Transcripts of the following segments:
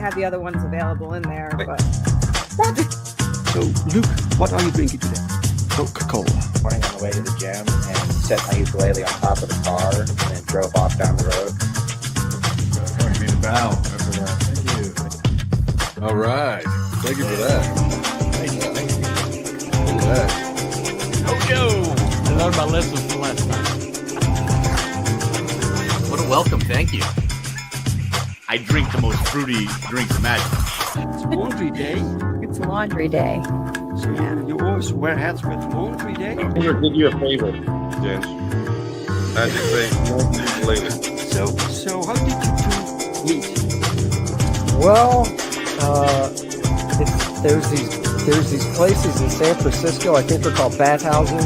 have the other ones available in there. Wait. But What? So, Luke, what are you drinking today? Coca-Cola. Morning on the way to the gym and set my ukulele on top of the car and then drove off down the road. Going to be the bow after that. Thank you. All right. Thank you for that. Thank you. Look at that. Yo! I learned my lesson from last time. What a welcome, thank you. I drink the most fruity drinks imaginable. It's laundry day. it's laundry day. So you always wear hats with laundry day? I'm here to give you a favor, James. How'd you say? So how did you two meet? Well, there's these places in San Francisco. I think they're called bathhouses.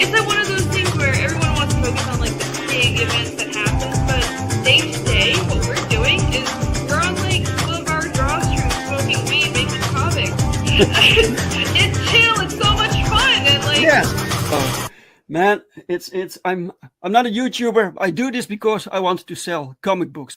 It's like one of those things where everyone wants to focus on like the big events that happen, but day to day, what we're doing is we're on like one of our draw streams, smoking weed, making comics. It's chill. It's so much fun, and like Oh, man, I'm not a YouTuber. I do this because I want to sell comic books.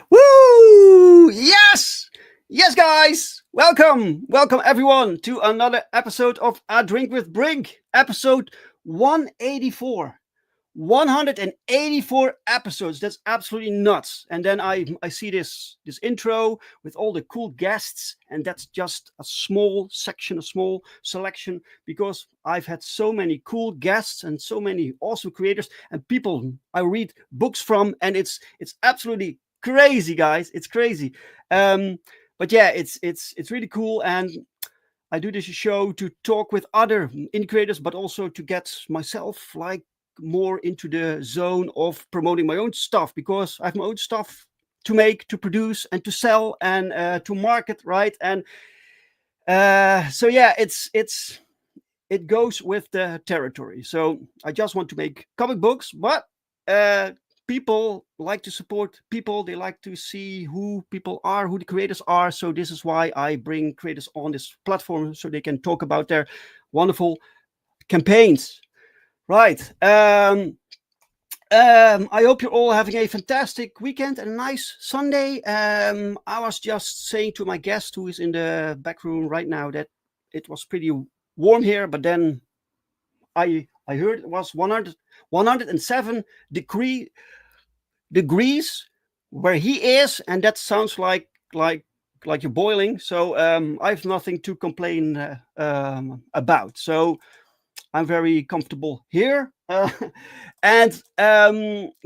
Woo! Yes! Yes, guys! Welcome everyone to another episode of A Drink with Brink, episode 184. 184 episodes. That's absolutely nuts. And then I see this intro with all the cool guests, and that's just a small section, a small selection, because I've had so many cool guests and so many awesome creators and people I read books from, and it's absolutely crazy, guys. It's crazy. But yeah, it's really cool, and I do this show to talk with other indie creators, but also to get myself like more into the zone of promoting my own stuff, because I have my own stuff to make, to produce, and to sell, and to market, right? And so yeah, it goes with the territory. So I just want to make comic books, but people like to support people. They like to see who people are, who the creators are. So this is why I bring creators on this platform, so they can talk about their wonderful campaigns. Right. I hope you're all having a fantastic weekend and a nice Sunday. I was just saying to my guest who is in the back room right now that it was pretty warm here, but then I heard it was 107 degrees where he is, and that sounds like you're boiling. So I have nothing to complain about. So I'm very comfortable here. And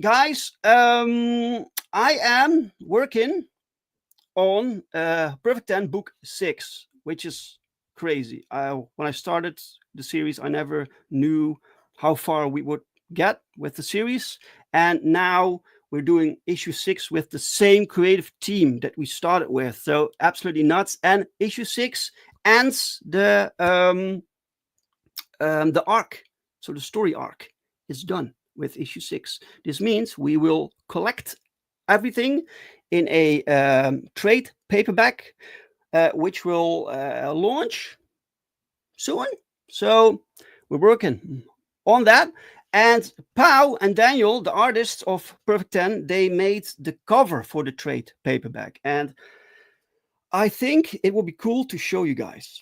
guys, I am working on Perfect 10 book 6, which is crazy. When I started the series, I never knew how far we would get with the series. And now we're doing issue 6 with the same creative team that we started with. So absolutely nuts. And issue 6 ends the arc. So the story arc is done with issue 6. This means we will collect everything in a trade paperback, which will launch soon. So we're working on that. And Fowl and Daniel, the artists of Perfect 10, they made the cover for the trade paperback. And I think it will be cool to show you guys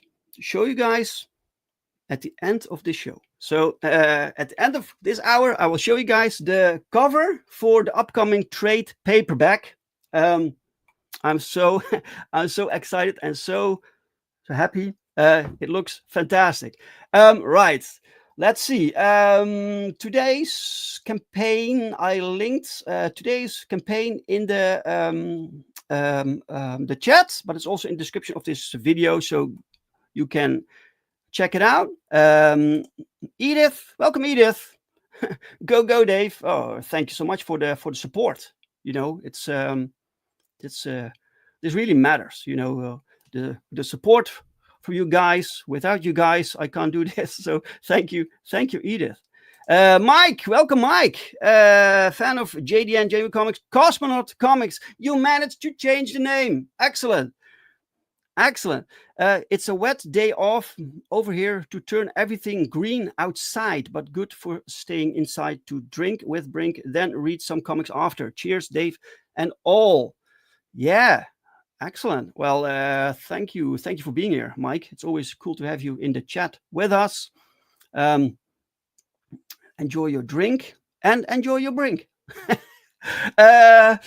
at the end of this show. So at the end of this hour, I will show you guys the cover for the upcoming trade paperback. I'm so excited and so happy. It looks fantastic. Right. Let's see. Today's campaign, I linked today's campaign in the chat, but it's also in the description of this video, so you can check it out. Edith, welcome, Edith. go, Dave. Oh, thank you so much for the support. You know, this really matters. You know, the support for you guys. Without you guys, I can't do this. So thank you, Edith. Mike, welcome, Mike. Fan of JDN, Jamie Comics, Cosmonaut Comics. You managed to change the name. Excellent. Excellent. It's a wet day off over here to turn everything green outside, but good for staying inside to drink with Brink, then read some comics after. Cheers, Dave and all. Yeah, excellent. Well, thank you. Thank you for being here, Mike. It's always cool to have you in the chat with us. Enjoy your drink and enjoy your Brink. Hail,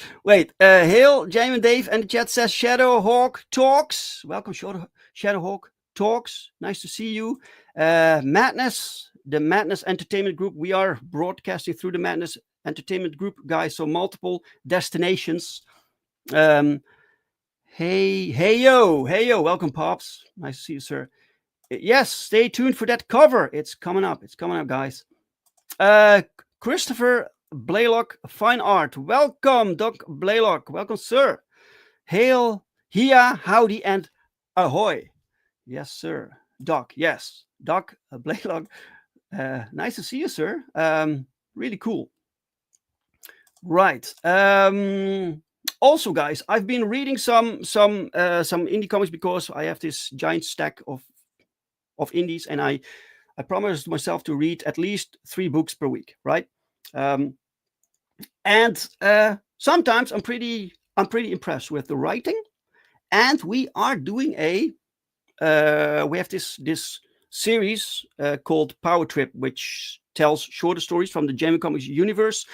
Jamie and Dave, and the chat says Shadowhawk Talks. Welcome, Shadowhawk Talks. Nice to see you. Madness, the Madness Entertainment Group. We are broadcasting through the Madness Entertainment Group, guys. So multiple destinations. Hey yo, welcome, Pops. Nice to see you, sir. Yes, stay tuned for that cover. It's coming up. It's coming up, guys. Christopher Blaylock, fine art. Welcome, Doc Blaylock. Welcome, sir. Hail, here, howdy, and ahoy. Yes, sir. Doc, yes. Doc Blaylock. Nice to see you, sir. Really cool. Right. Also, guys, I've been reading some indie comics because I have this giant stack of indies, and I promised myself to read at least 3 books per week, right? And sometimes I'm pretty impressed with the writing, and we are doing we have this series called Power Trip, which tells shorter stories from the Jamie Comics universe,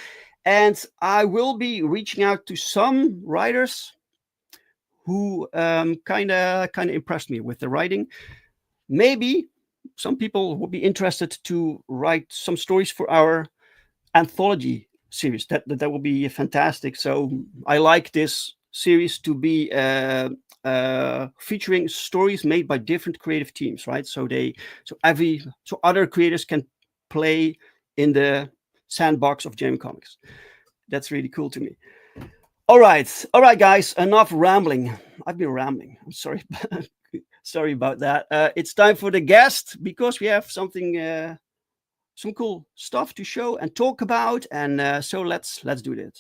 and I will be reaching out to some writers who kind of impressed me with the writing. Maybe some people would be interested to write some stories for our anthology series. That will be fantastic. So I like this series to be featuring stories made by different creative teams, right? So other creators can play in the sandbox of Jamie Comics. That's really cool to me. All right, guys. Enough rambling. I've been rambling. I'm sorry. Sorry about that. It's time for the guest because we have something. Some cool stuff to show and talk about, and so let's do this.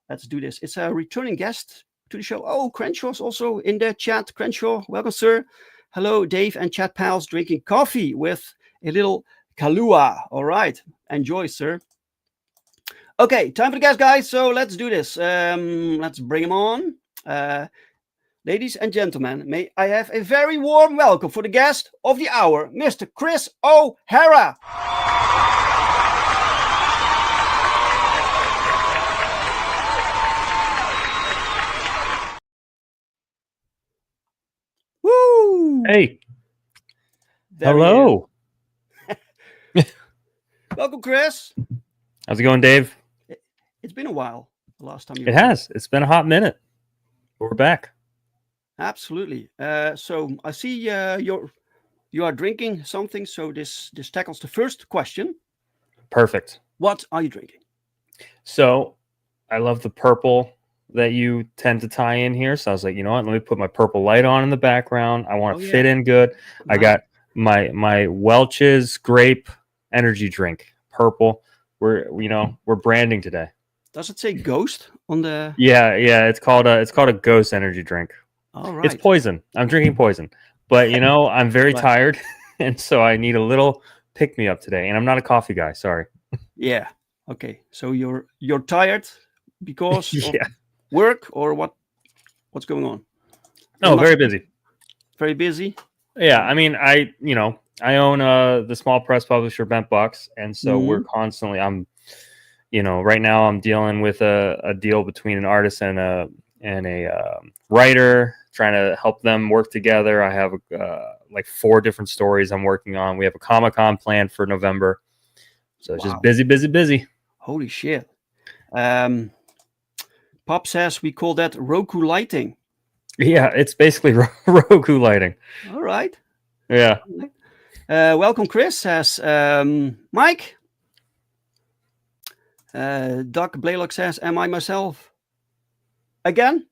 Let's do this. It's a returning guest to the show. Oh, Crenshaw's also in the chat. Crenshaw, welcome, sir. Hello, Dave and chat pals, drinking coffee with a little Kahlua. All right, enjoy, sir. Okay, time for the guest, guys. So let's do this. Let's bring him on. Ladies and gentlemen, may I have a very warm welcome for the guest of the hour, Mr. Chris O'Hara. Woo! Hey. There hello. Welcome, Chris. How's it going, Dave? It's been a while. The last time you It has. It's been a hot minute. We're back. Absolutely. So I see you are drinking something. So this tackles the first question. Perfect. What are you drinking? So I love the purple that you tend to tie in here. So I was like, you know what? Let me put my purple light on in the background. I want to fit in good. Nice. I got my Welch's grape energy drink, purple. We're branding today. Does it say Ghost on the? Yeah. It's called a Ghost energy drink. All right. It's poison. I'm drinking poison, but I'm very tired, and so I need a little pick me up today. And I'm not a coffee guy. Sorry. Yeah. Okay. So you're tired because of work or what's going on? No, very busy. Very busy. Yeah. I mean, I own the small press publisher BentBox, and so we're constantly. Right now I'm dealing with a deal between an artist and a writer, trying to help them work together. I have like 4 different stories I'm working on. We have a Comic-Con planned for November. So it's just busy. Holy shit. Pop says we call that Roku lighting. Yeah, it's basically Roku lighting. All right. Yeah. Welcome, Chris, says Mike. Doc Blaylock says, am I myself? Again?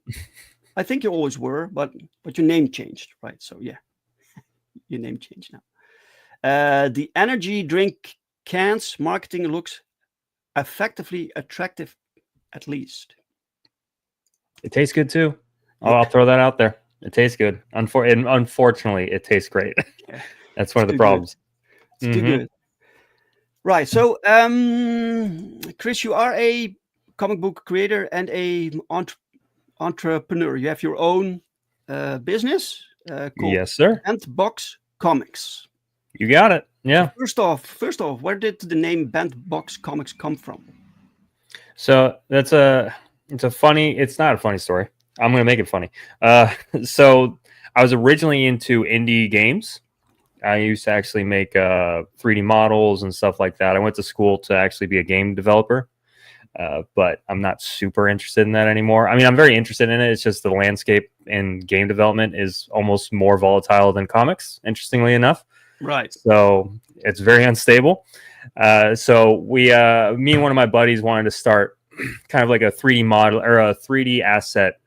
I think you always were, but your name changed, right? So yeah, your name changed now. The energy drink cans marketing looks effectively attractive, at least. It tastes good too. I'll throw that out there. It tastes good. Unfortunately, it tastes great. That's one of the too good. problems. It's too good. Right. So, Chris, you are a comic book creator and a entrepreneur. You have your own business called Yes, sir. BentBox Comics. You got it. Yeah. So first off, where did the name BentBox Comics come from? So it's not a funny story. I'm going to make it funny. So I was originally into indie games. I used to actually make 3D models and stuff like that. I went to school to actually be a game developer, but I'm not super interested in that anymore. I mean, I'm very interested in it. It's just the landscape in game development is almost more volatile than comics, interestingly enough. Right. So it's very unstable. So me and one of my buddies wanted to start kind of like a 3D model or a 3D asset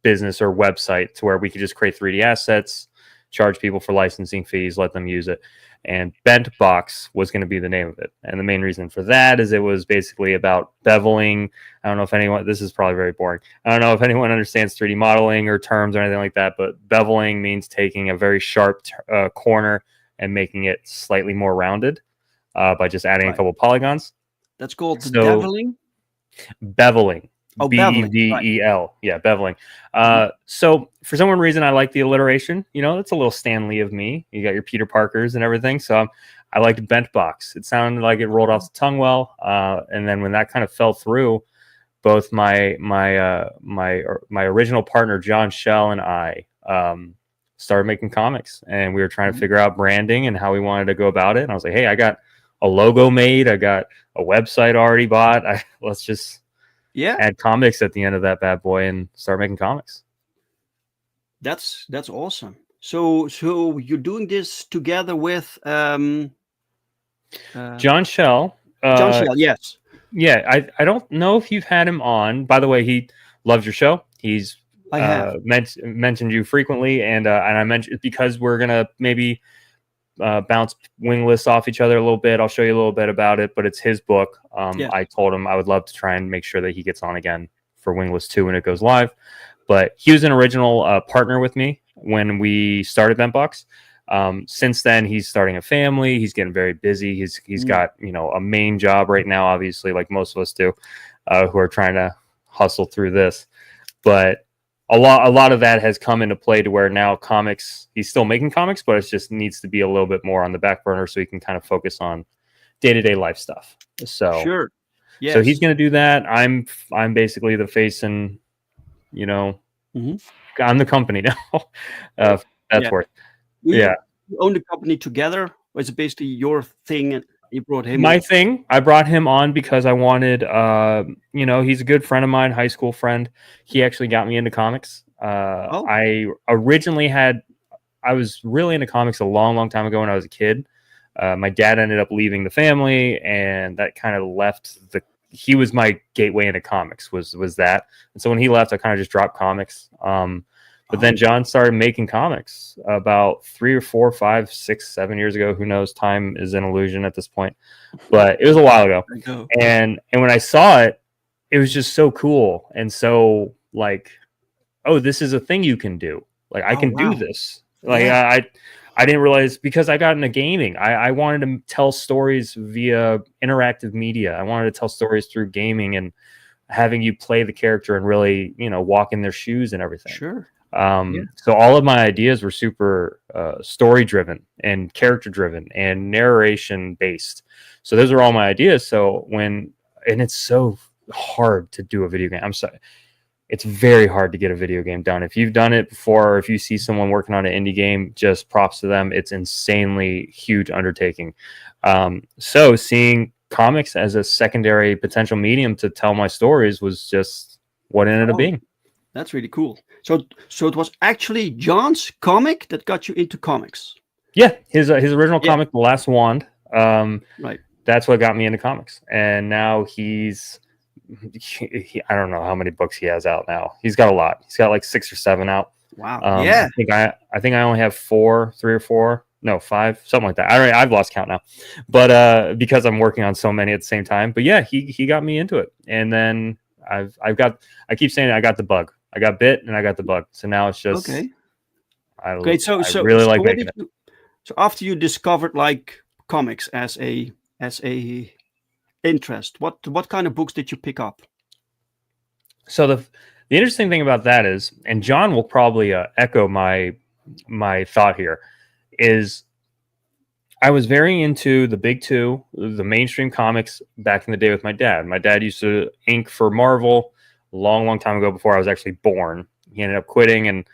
business or website to where we could just create 3D assets, charge people for licensing fees, let them use it. And BentBox was going to be the name of it. And the main reason for that is it was basically about beveling. I don't know if anyone, this is probably very boring. I don't know if anyone understands 3D modeling or terms or anything like that, but beveling means taking a very sharp corner and making it slightly more rounded by just adding a couple polygons. That's called beveling? Beveling. Oh, Bevel. Right. Yeah, beveling. So for some reason, I like the alliteration. You know, that's a little Stan Lee of me. You got your Peter Parkers and everything. So I liked BentBox. It sounded like it rolled off the tongue well. And then when that kind of fell through, both my original partner John Shell and I started making comics, and we were trying to figure out branding and how we wanted to go about it. And I was like, hey, I got a logo made. I got a website already bought. Let's just add comics at the end of that bad boy and start making comics. That's awesome. So you're doing this together with John Shell. John Shell, yes. Yeah, I don't know if you've had him on. By the way, he loves your show. He's mentioned you frequently, and I mentioned because we're gonna maybe bounce Wingless off each other a little bit. I'll show you a little bit about it, but it's his book. I told him I would love to try and make sure that he gets on again for Wingless 2 when it goes live. But he was an original partner with me when we started BentBox. Since then, he's starting a family. He's getting very busy. He's got a main job right now, obviously, like most of us do, who are trying to hustle through this. But a lot of that has come into play to where now comics, he's still making comics, but it just needs to be a little bit more on the back burner so he can kind of focus on day-to-day life stuff. So sure. Yes. So he's going to do that. I'm basically the face, and I'm the company now. That's worth. You own the company together, or is it basically your thing and you brought him my on? thing? I brought him on because I wanted he's a good friend of mine, high school friend. He actually got me into comics. I originally I was really into comics a long time ago when I was a kid. My dad ended up leaving the family, and that kind of left he was my gateway into comics was that. And so when he left, I kind of just dropped comics. But then John started making comics about 3 or 4, 5, 6, 7 years ago. Who knows? Time is an illusion at this point. But it was a while ago. And when I saw it, it was just so cool. And so like, oh, this is a thing you can do. Like I can do this. Like I didn't realize, because I got into gaming. I wanted to tell stories via interactive media. I wanted to tell stories through gaming and having you play the character and really, walk in their shoes and everything. Sure. So all of my ideas were super story driven and character driven and narration based. So those are all my ideas. So and it's so hard to do a video game. I'm sorry. It's very hard to get a video game done. If you've done it before, or if you see someone working on an indie game, just props to them. It's insanely huge undertaking. So seeing comics as a secondary potential medium to tell my stories was just what it ended up being. That's really cool. So it was actually John's comic that got you into comics. Yeah, his original comic, The Last Wand. Right. That's what got me into comics. And now I don't know how many books he has out now. He's got a lot. He's got like 6 or 7 out. Wow. I think I only have 3 or 4. No, 5, something like that. I've lost count now, but because I'm working on so many at the same time. But yeah, he got me into it, and then I keep saying I got the bug. I got bit and I got the bug. So now it's just Okay. I So really like what making did it. so after you discovered like comics as a interest, what kind of books did you pick up? So the interesting thing about that is, and John will probably echo my thought here, is I was very into the big two, the mainstream comics back in the day with my dad. My dad used to ink for Marvel a long time ago before I was actually born. He ended up quitting,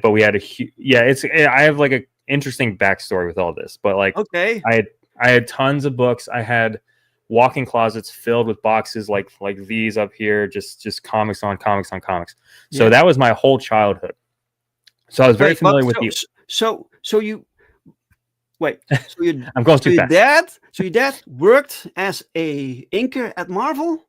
but we had I have like a interesting backstory with all this, but like Okay. I had tons of books. I had walk-in closets filled with boxes like these up here, just comics on comics on comics. So that was my whole childhood. So I was very familiar with I'm going too fast. So your dad worked as a inker at Marvel?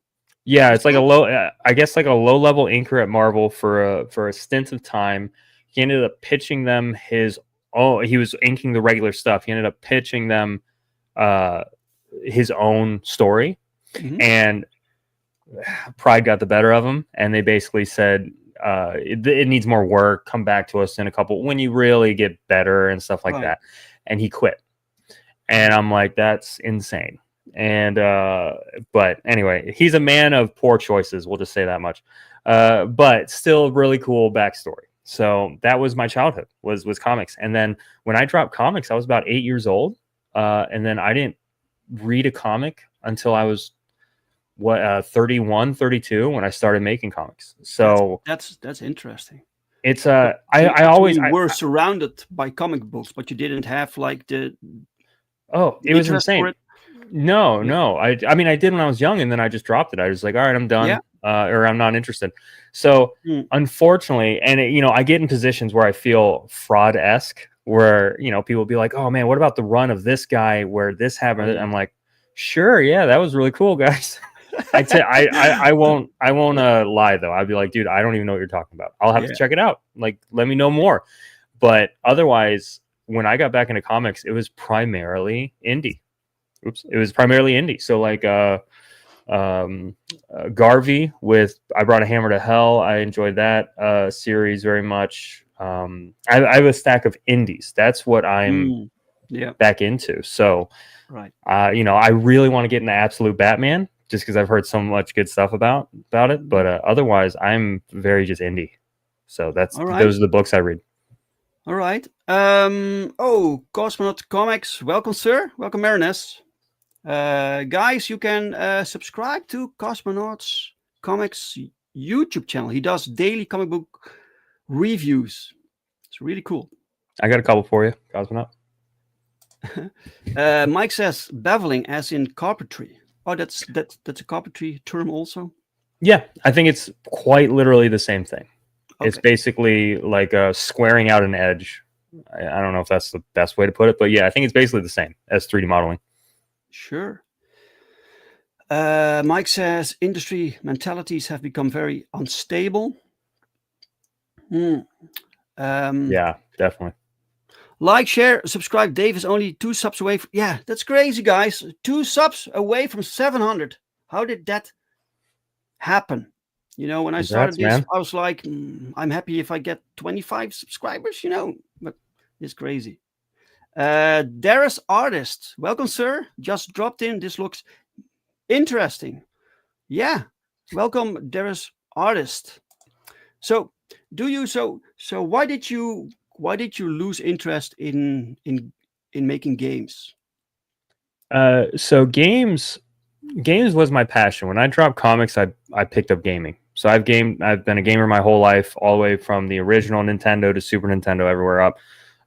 Yeah, it's like I guess like a low-level inker at Marvel for a stint of time. He ended up pitching them he was inking the regular stuff. He ended up pitching them his own story, and pride got the better of him, and they basically said it needs more work, come back to us in a couple when you really get better and stuff like that. And he quit, and I'm like, that's insane. And but anyway, he's a man of poor choices, we'll just say that much. But still really cool backstory. So that was my childhood, was comics. And then when I dropped comics, I was about 8 years old, and then I didn't read a comic until I was 31, 32 when I started making comics. So that's interesting. It's I always were surrounded by comic books, but you didn't have like the it was insane. No. I mean, I did when I was young, and then I just dropped it. I was like, all right, I'm done, or I'm not interested. So unfortunately, and I get in positions where I feel fraud-esque, where people will be like, oh man, what about the run of this guy where this happened? I'm like, sure, yeah, that was really cool, guys. I won't lie though. I'd be like, dude, I don't even know what you're talking about. I'll have to check it out. Like, let me know more. But otherwise, when I got back into comics, it was primarily indie. It was primarily indie. So like Garvey with I Brought a Hammer to Hell. I enjoyed that series very much. I have a stack of indies. That's what I'm back into. So I really want to get into Absolute Batman, just because I've heard so much good stuff about it. But otherwise, I'm very just indie. So those are the books I read. All right. Cosmonaut Comics. Welcome, sir. Welcome, Marinus. Guys, you can subscribe to Cosmonauts Comics YouTube channel. He does daily comic book reviews. It's really cool. I got a couple for you, Cosmonaut. Mike says beveling as in carpentry. Oh, that's a carpentry term also? Yeah, I think it's quite literally the same thing. Okay. It's basically like squaring out an edge. I don't know if that's the best way to put it, but yeah, I think it's basically the same as 3D modeling. Sure. Mike says industry mentalities have become very unstable. Yeah, definitely. Like, share, subscribe. Dave is only 2 subs away. Yeah, that's crazy, guys. 2 subs away from 700. How did that happen? When I started this, I was like, I'm happy if I get 25 subscribers, but it's crazy. Darius Artist. Welcome, sir. Just dropped in. This looks interesting. Yeah. Welcome, Darius Artist. So why did you lose interest in making games? So games was my passion. When I dropped comics, I picked up gaming. So I've been a gamer my whole life, all the way from the original Nintendo to Super Nintendo, everywhere up.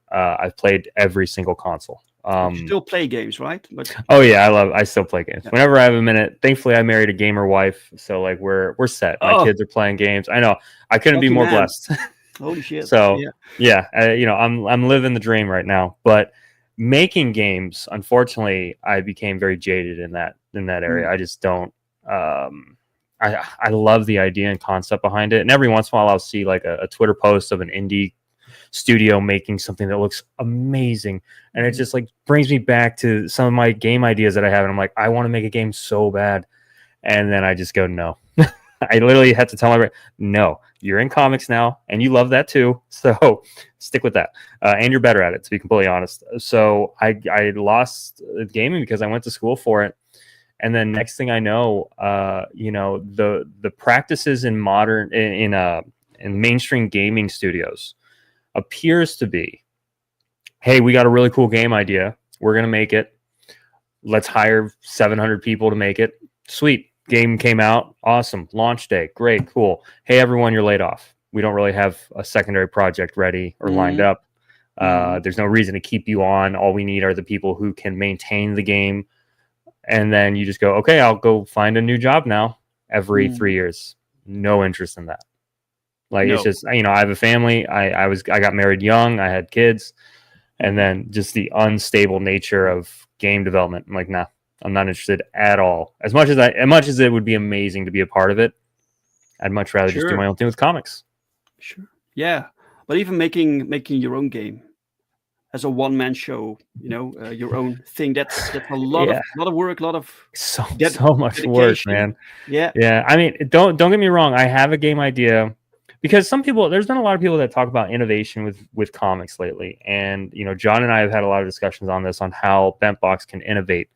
I've played every single console. You still play games, right? Oh yeah, I still play games. Yeah. Whenever I have a minute. Thankfully, I married a gamer wife, so like we're set. My kids are playing games. I know. I couldn't be more blessed. Holy shit! So yeah, I'm living the dream right now. But making games, unfortunately, I became very jaded in that area. I just don't. I love the idea and concept behind it, and every once in a while, I'll see like a Twitter post of an indie studio making something that looks amazing, and it just like brings me back to some of my game ideas that I have, and I'm like, I want to make a game so bad, and then I just go no. I literally had to tell my brain, no, you're in comics now, and you love that too. So stick with that, and you're better at it, to be completely honest. So I lost gaming because I went to school for it, and then next thing I know, the practices in modern in mainstream gaming studios appears to be, hey, we got a really cool game idea, we're gonna make it. Let's hire 700 people to make it. Sweet. Game came out. Awesome. Launch day. Great. Cool. Hey, everyone, you're laid off. We don't really have a secondary project ready or lined up. There's no reason to keep you on. All we need are the people who can maintain the game. And then you just go, okay, I'll go find a new job now every 3 years. No interest in that. Like, it's just, I have a family. I got married young. I had kids. And then just the unstable nature of game development. I'm like, nah, I'm not interested at all. As much as it would be amazing to be a part of it, I'd much rather just do my own thing with comics. Sure. Yeah. But even making your own game as a one-man show, your own thing, that's a lot of work, a lot of so much work, man. Yeah. Yeah. I mean, don't get me wrong. I have a game idea. Because there's been a lot of people that talk about innovation with comics lately. And, John and I have had a lot of discussions on this, on how BentBox can innovate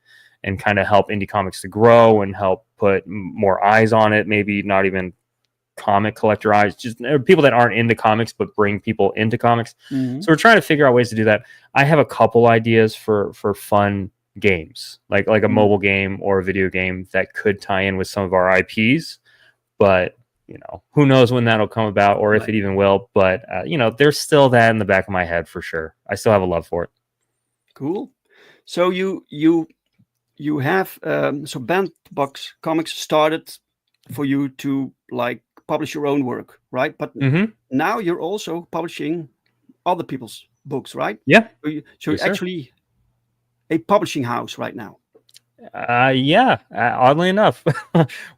and kind of help indie comics to grow and help put more eyes on it. Maybe not even comic collector eyes, just people that aren't into comics, but bring people into comics. So we're trying to figure out ways to do that. I have a couple ideas for fun games, like a mobile game or a video game that could tie in with some of our IPs, but who knows when that'll come about or if it even will. But, there's still that in the back of my head for sure. I still have a love for it. Cool. So you have, so BentBox Comics started for you to publish your own work, right? But now you're also publishing other people's books, right? Yeah. So you're actually a publishing house right now. Oddly enough,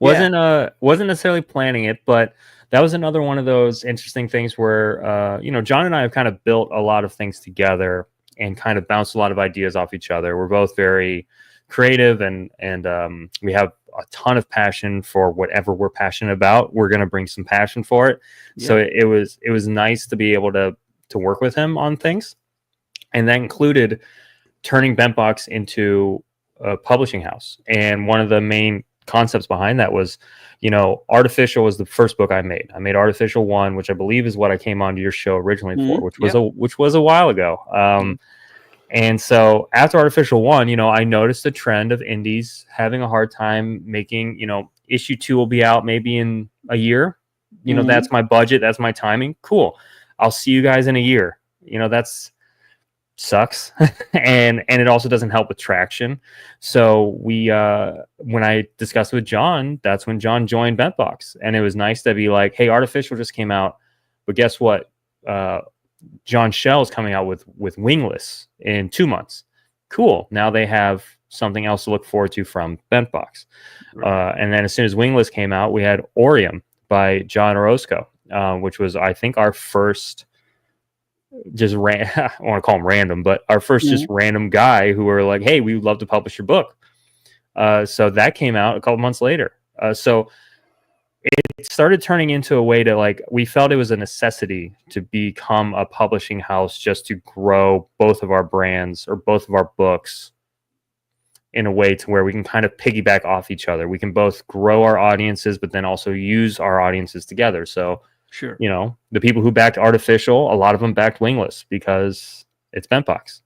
wasn't necessarily planning it, but that was another one of those interesting things where John and I have kind of built a lot of things together and kind of bounced a lot of ideas off each other. We're both very creative and we have a ton of passion for whatever we're passionate about. We're going to bring some passion for it. So it was nice to be able to work with him on things, and that included turning BentBox into a publishing house. And one of the main concepts behind that was, Artificial was the first book I made. I made Artificial 1, which I believe is what I came onto your show originally for, which was a while ago. And so after Artificial 1, I noticed a trend of indies having a hard time making, issue 2 will be out maybe in a year. That's my budget. That's my timing. Cool. I'll see you guys in a year. That's sucks. and it also doesn't help with traction. So we when I discussed with John, that's when John joined BentBox, and it was nice to be like, hey, Artificial just came out, but guess what, John Shell is coming out with Wingless in 2 months. Cool. Now they have something else to look forward to from BentBox. And then as soon as Wingless came out, we had Orium by John Orozco, which was, I think, our first I want to call him random, but our first just random guy who were like, hey, we would love to publish your book. So that came out a couple months later. So it started turning into a way to we felt it was a necessity to become a publishing house just to grow both of our brands or both of our books in a way to where we can kind of piggyback off each other. We can both grow our audiences, but then also use our audiences together. So sure, the people who backed Artificial, a lot of them backed Wingless because it's BentBox.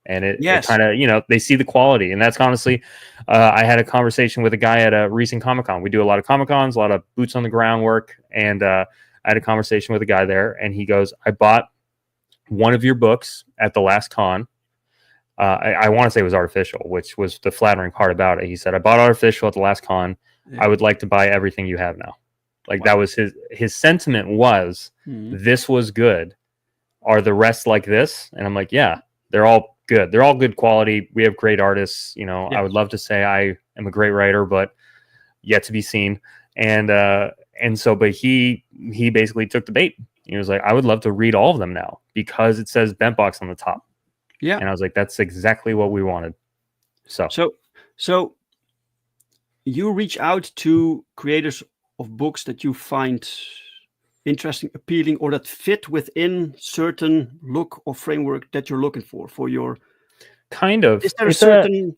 And it kind of, they see the quality. And that's honestly, I had a conversation with a guy at a recent Comic-Con. We do a lot of Comic-Cons, a lot of boots on the ground work. And I had a conversation with a guy there, and he goes, I bought one of your books at the last con. I want to say it was Artificial, which was the flattering part about it. He said, I bought Artificial at the last con. I would like to buy everything you have now. That was his sentiment was, this was good. Are the rest like this? And I'm like, yeah, they're all good. They're all good quality. We have great artists. I would love to say I am a great writer, but yet to be seen. And so, but he basically took the bait. He was like, I would love to read all of them now because it says BentBox on the top. Yeah. And I was like, that's exactly what we wanted. So you reach out to creators of books that you find interesting, appealing, or that fit within certain look or framework that you're looking for your? Kind of. Is there a certain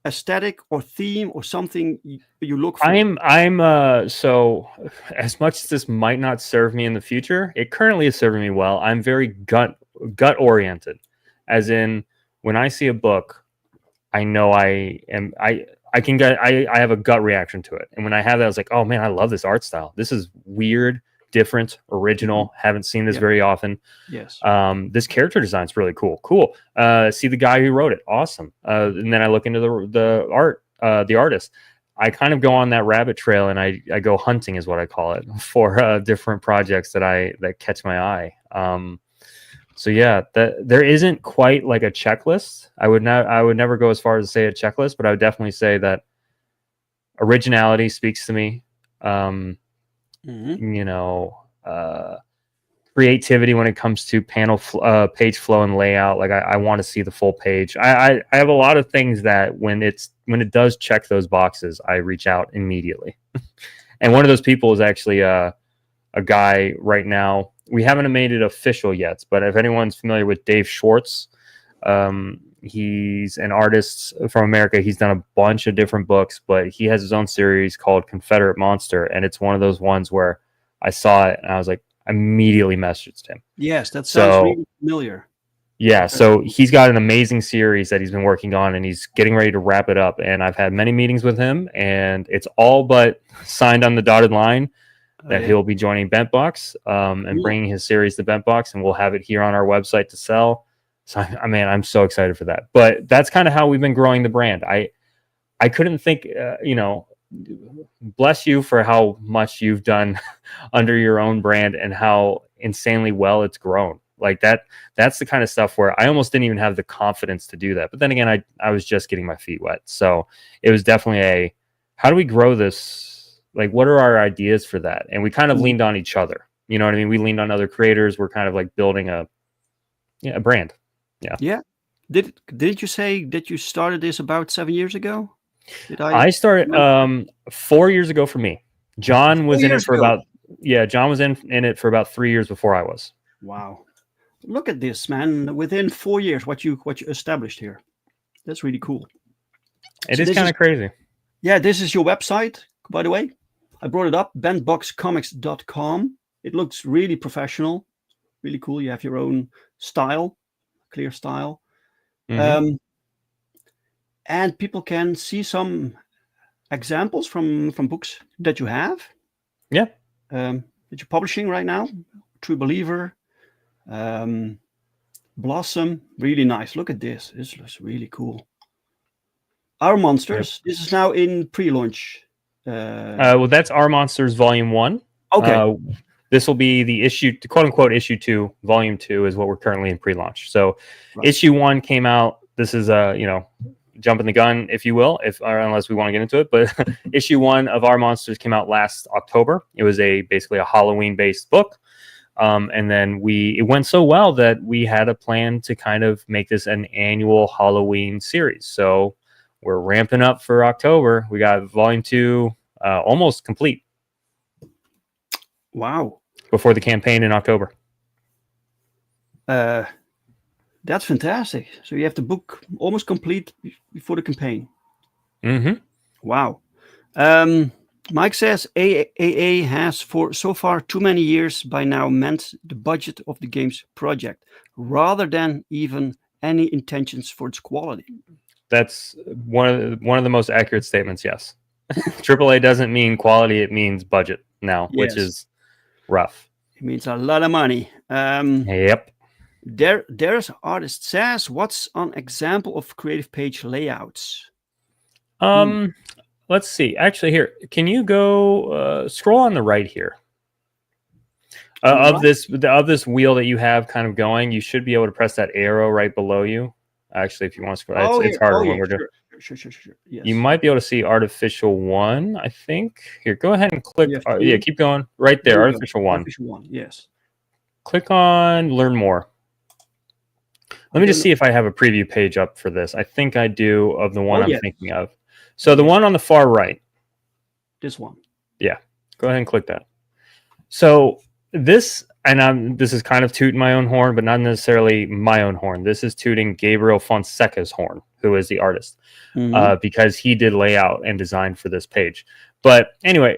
aesthetic or theme or something you look for? I'm so, as much as this might not serve me in the future, it currently is serving me well. I'm very gut oriented, as in when I see a book, I know I have a gut reaction to it. And when I have that, I was like, oh man, I love this art style. This is weird, different, original. Haven't seen this very often. Yes. This character design is really cool. See the guy who wrote it. Awesome. And then I look into the art, the artist. I kind of go on that rabbit trail, and I go hunting, is what I call it, for different projects that catch my eye. So yeah, there isn't quite like a checklist. I would never go as far as to say a checklist, but I would definitely say that originality speaks to me. You know, creativity when it comes to page flow and layout. Like I want to see the full page. I have a lot of things that when it does check those boxes, I reach out immediately. And one of those people is actually a guy right now. We haven't made it official yet, but if anyone's familiar with Dave Schwartz, he's an artist from America. He's done a bunch of different books, but he has his own series called Confederate Monster, and it's one of those ones where I saw it and I was like, immediately messaged him. Yes, that sounds really familiar. Yeah, so he's got an amazing series that he's been working on, and he's getting ready to wrap it up. And I've had many meetings with him, and it's all but signed on the dotted line that he'll be joining BentBox and bringing his series to BentBox, and we'll have it here on our website to sell. So, I'm so excited for that. But that's kind of how we've been growing the brand. I couldn't think, bless you for how much you've done under your own brand and how insanely well it's grown. Like that's the kind of stuff where I almost didn't even have the confidence to do that. But then again, I was just getting my feet wet. So it was definitely how do we grow this? Like, what are our ideas for that? And we kind of leaned on each other. You know what I mean? We leaned on other creators. We're kind of like building a brand. Yeah. Yeah. Did you say that you started this about 7 years ago? I started 4 years ago for me. John was in it for John was in it for about 3 years before I was. Wow. Look at this, man. Within 4 years, what you established here. That's really cool. It is kind of crazy. Yeah, this is your website, by the way. I brought it up, BentBoxComics.com. It looks really professional, really cool. You have your own style, clear style. And people can see some examples from books that you have. Yeah. That you're publishing right now. True Believer, Blossom, really nice. Look at this. This looks really cool. Our Monsters. This is now in pre-launch. Well, that's Our Monsters Volume 1. Okay. This will be the issue, quote unquote, issue 2, Volume 2 is what we're currently in pre-launch. So issue 1 came out. This is jumping the gun, if you will, unless we want to get into it. But issue 1 of Our Monsters came out last October. It was basically a Halloween-based book. And then it went so well that we had a plan to kind of make this an annual Halloween series. So we're ramping up for October. We got Volume 2 almost complete. Wow. Before the campaign in October. That's fantastic. So you have the book almost complete before the campaign. Wow. Mike says AAA has for so far too many years by now meant the budget of the game's project rather than even any intentions for its quality. That's one of the most accurate statements. Yes. AAA doesn't mean quality. It means budget now, which is rough. It means a lot of money. Yep. There's artist says, what's an example of creative page layouts? Let's see. Actually, here, can you go scroll on the right here? Of this wheel that you have kind of going, you should be able to press that arrow right below you. Actually, if you want to scroll, it's harder when we're doing. Sure. Yes. You might be able to see Artificial 1, I think. Here, go ahead and click. Keep going. Right there, Artificial 1. Artificial 1, yes. Click on Learn More. Let me just see if I have a preview page up for this. I think I do of the one I'm thinking of. So the one on the far right, This one. Yeah, go ahead and click that. So this, and this is kind of tooting my own horn, but not necessarily my own horn. This is tooting Gabriel Fonseca's horn, who is the artist, because he did layout and design for this page. But anyway,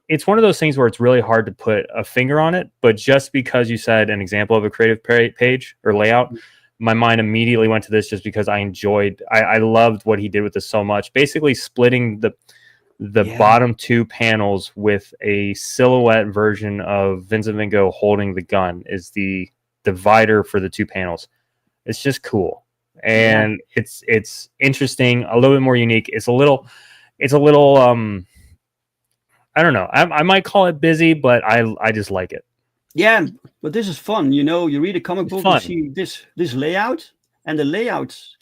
it's one of those things where it's really hard to put a finger on it. But just because you said an example of a creative page or layout, my mind immediately went to this just because I loved what he did with this so much. Basically splitting the bottom two panels with a silhouette version of Vincent Van Gogh holding the gun is the divider for the two panels. It's just cool. And it's interesting, a little bit more unique. It's a little I don't know. I might call it busy, but I just like it. Yeah, but this is fun. You know, you read a comic book, you see this layout, and the layouts.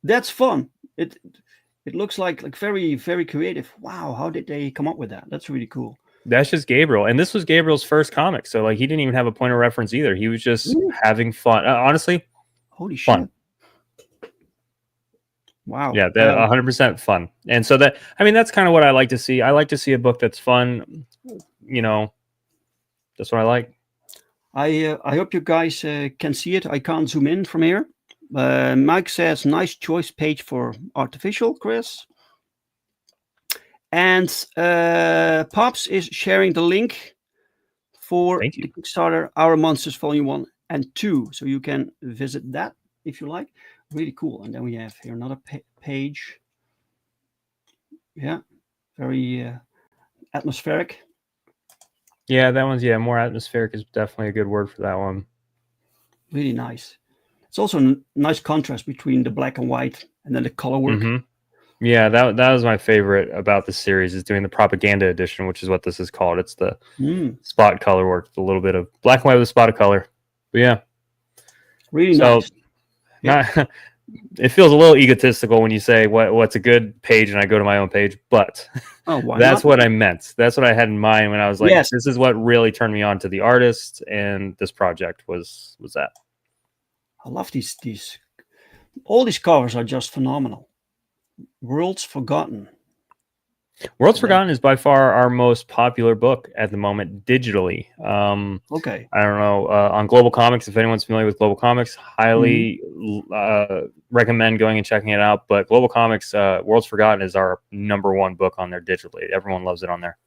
That's fun. It looks like very, very creative. Wow, how did they come up with that? That's really cool. That's just Gabriel, and this was Gabriel's first comic, so like he didn't even have a point of reference either. He was just having fun. Honestly, holy fun. Shit! Wow. Yeah, 100% fun. And so that's kind of what I like to see. I like to see a book that's fun. You know, that's what I like. I hope you guys can see it. I can't zoom in from here. Mike says, nice choice page for artificial, Chris. And Pops is sharing the link for the Kickstarter, Our Monsters Volume 1 and 2. So you can visit that if you like. Really cool. And then we have here another page. Yeah, very atmospheric. Yeah, that one's more atmospheric is definitely a good word for that one. Really nice. It's also a nice contrast between the black and white and then the color work. Yeah, that was my favorite about the series, is doing the propaganda edition, which is what this is called. It's the spot color work, a little bit of black and white with a spot of color. But yeah, really nice. It feels a little egotistical when you say what's a good page and I go to my own page, but that's what I meant. That's what I had in mind when I was like, this is what really turned me on to the artist, and this project was that. I love these all these covers are just phenomenal. Worlds Forgotten. Worlds Forgotten is by far our most popular book at the moment digitally. Okay. I don't know. On Global Comics, if anyone's familiar with Global Comics, highly recommend going and checking it out. But Global Comics, Worlds Forgotten is our #1 book on there digitally. Everyone loves it on there.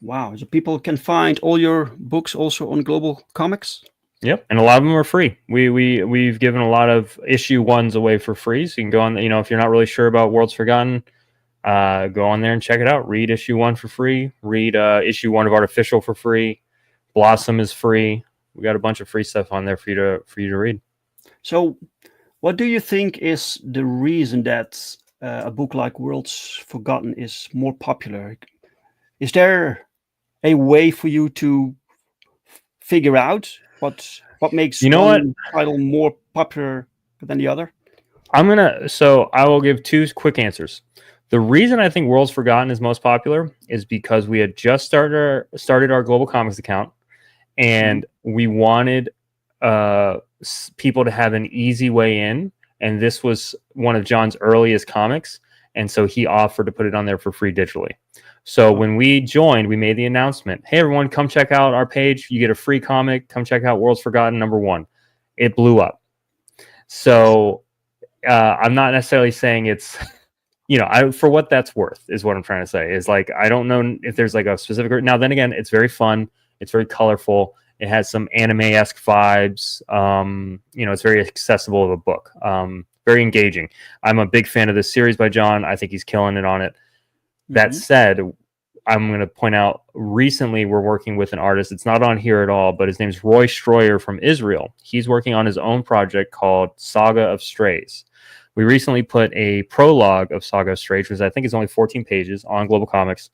Wow. So people can find all your books also on Global Comics? Yep. And a lot of them are free. We've given a lot of issue 1s away for free. So you can go on, if you're not really sure about Worlds Forgotten, go on there and check it out. Read issue 1 for free. Read issue 1 of Artificial for free. Blossom is free. We got a bunch of free stuff on there for you to read. So what do you think is the reason that a book like Worlds Forgotten is more popular? Is there a way for you to figure out what makes one title more popular than the other? I will give 2 quick answers. The reason I think Worlds Forgotten is most popular is because we had just started our Global Comics account, and we wanted people to have an easy way in, and this was one of John's earliest comics, and so he offered to put it on there for free digitally. So when we joined, we made the announcement, hey everyone, come check out our page, you get a free comic, come check out Worlds Forgotten #1. It blew up. So I'm not necessarily saying it's for what that's worth is what I'm trying to say, is like, I don't know if there's like a specific, now then again, it's very fun, it's very colorful, it has some anime-esque vibes, it's very accessible of a book, very engaging. I'm a big fan of this series by John. I think he's killing it on it. That said, I'm going to point out, recently we're working with an artist, it's not on here at all, but his name's Roy Stroyer from Israel. He's working on his own project called Saga of Strays. We recently put a prologue of Saga of Strays, which I think is only 14 pages, on Global Comics.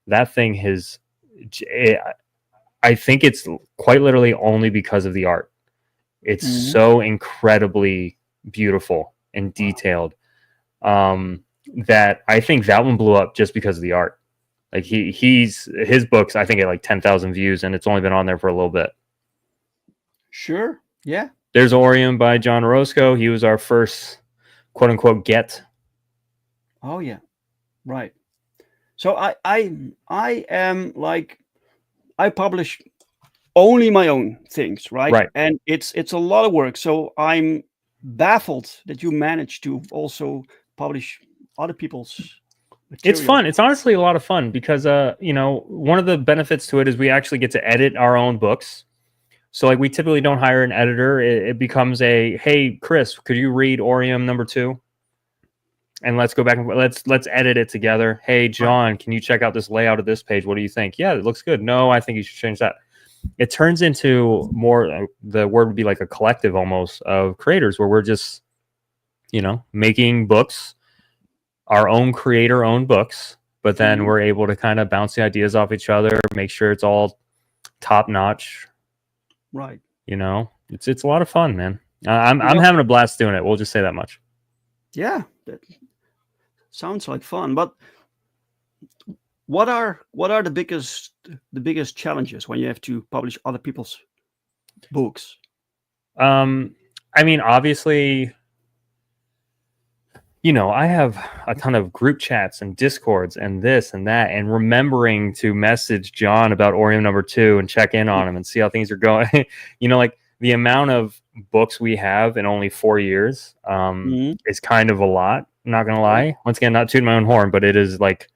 That thing I think it's quite literally only because of the art. It's so incredibly beautiful and detailed that I think that one blew up just because of the art. Like his books, I think, at like 10,000 views, and it's only been on there for a little bit. Sure. Yeah. There's Orion by John Orozco. He was our first quote unquote get. Oh yeah. Right. So I am like, I publish only my own things, right? Right. And it's a lot of work. So I'm baffled that you managed to also publish other people's material. It's fun. It's honestly a lot of fun because one of the benefits to it is we actually get to edit our own books. So like we typically don't hire an editor. It becomes a, hey Chris, could you read Orium #2? And let's go back and let's edit it together. Hey John, can you check out this layout of this page? What do you think? Yeah, it looks good. No, I think you should change that. It turns into more, the word would be like a collective almost of creators where we're just, making books, our own creator-owned books, but then we're able to kind of bounce the ideas off each other, make sure it's all top-notch. Right. It's a lot of fun, man. I'm having a blast doing it. We'll just say that much. Yeah, that sounds like fun. But what are the biggest challenges when you have to publish other people's books? I mean, obviously, I have a ton of group chats and Discords and this and that, and remembering to message John about Orium #2 and check in on him and see how things are going. Like the amount of books we have in only 4 years is kind of a lot. I'm not going to lie. Once again, not tooting my own horn, but it is like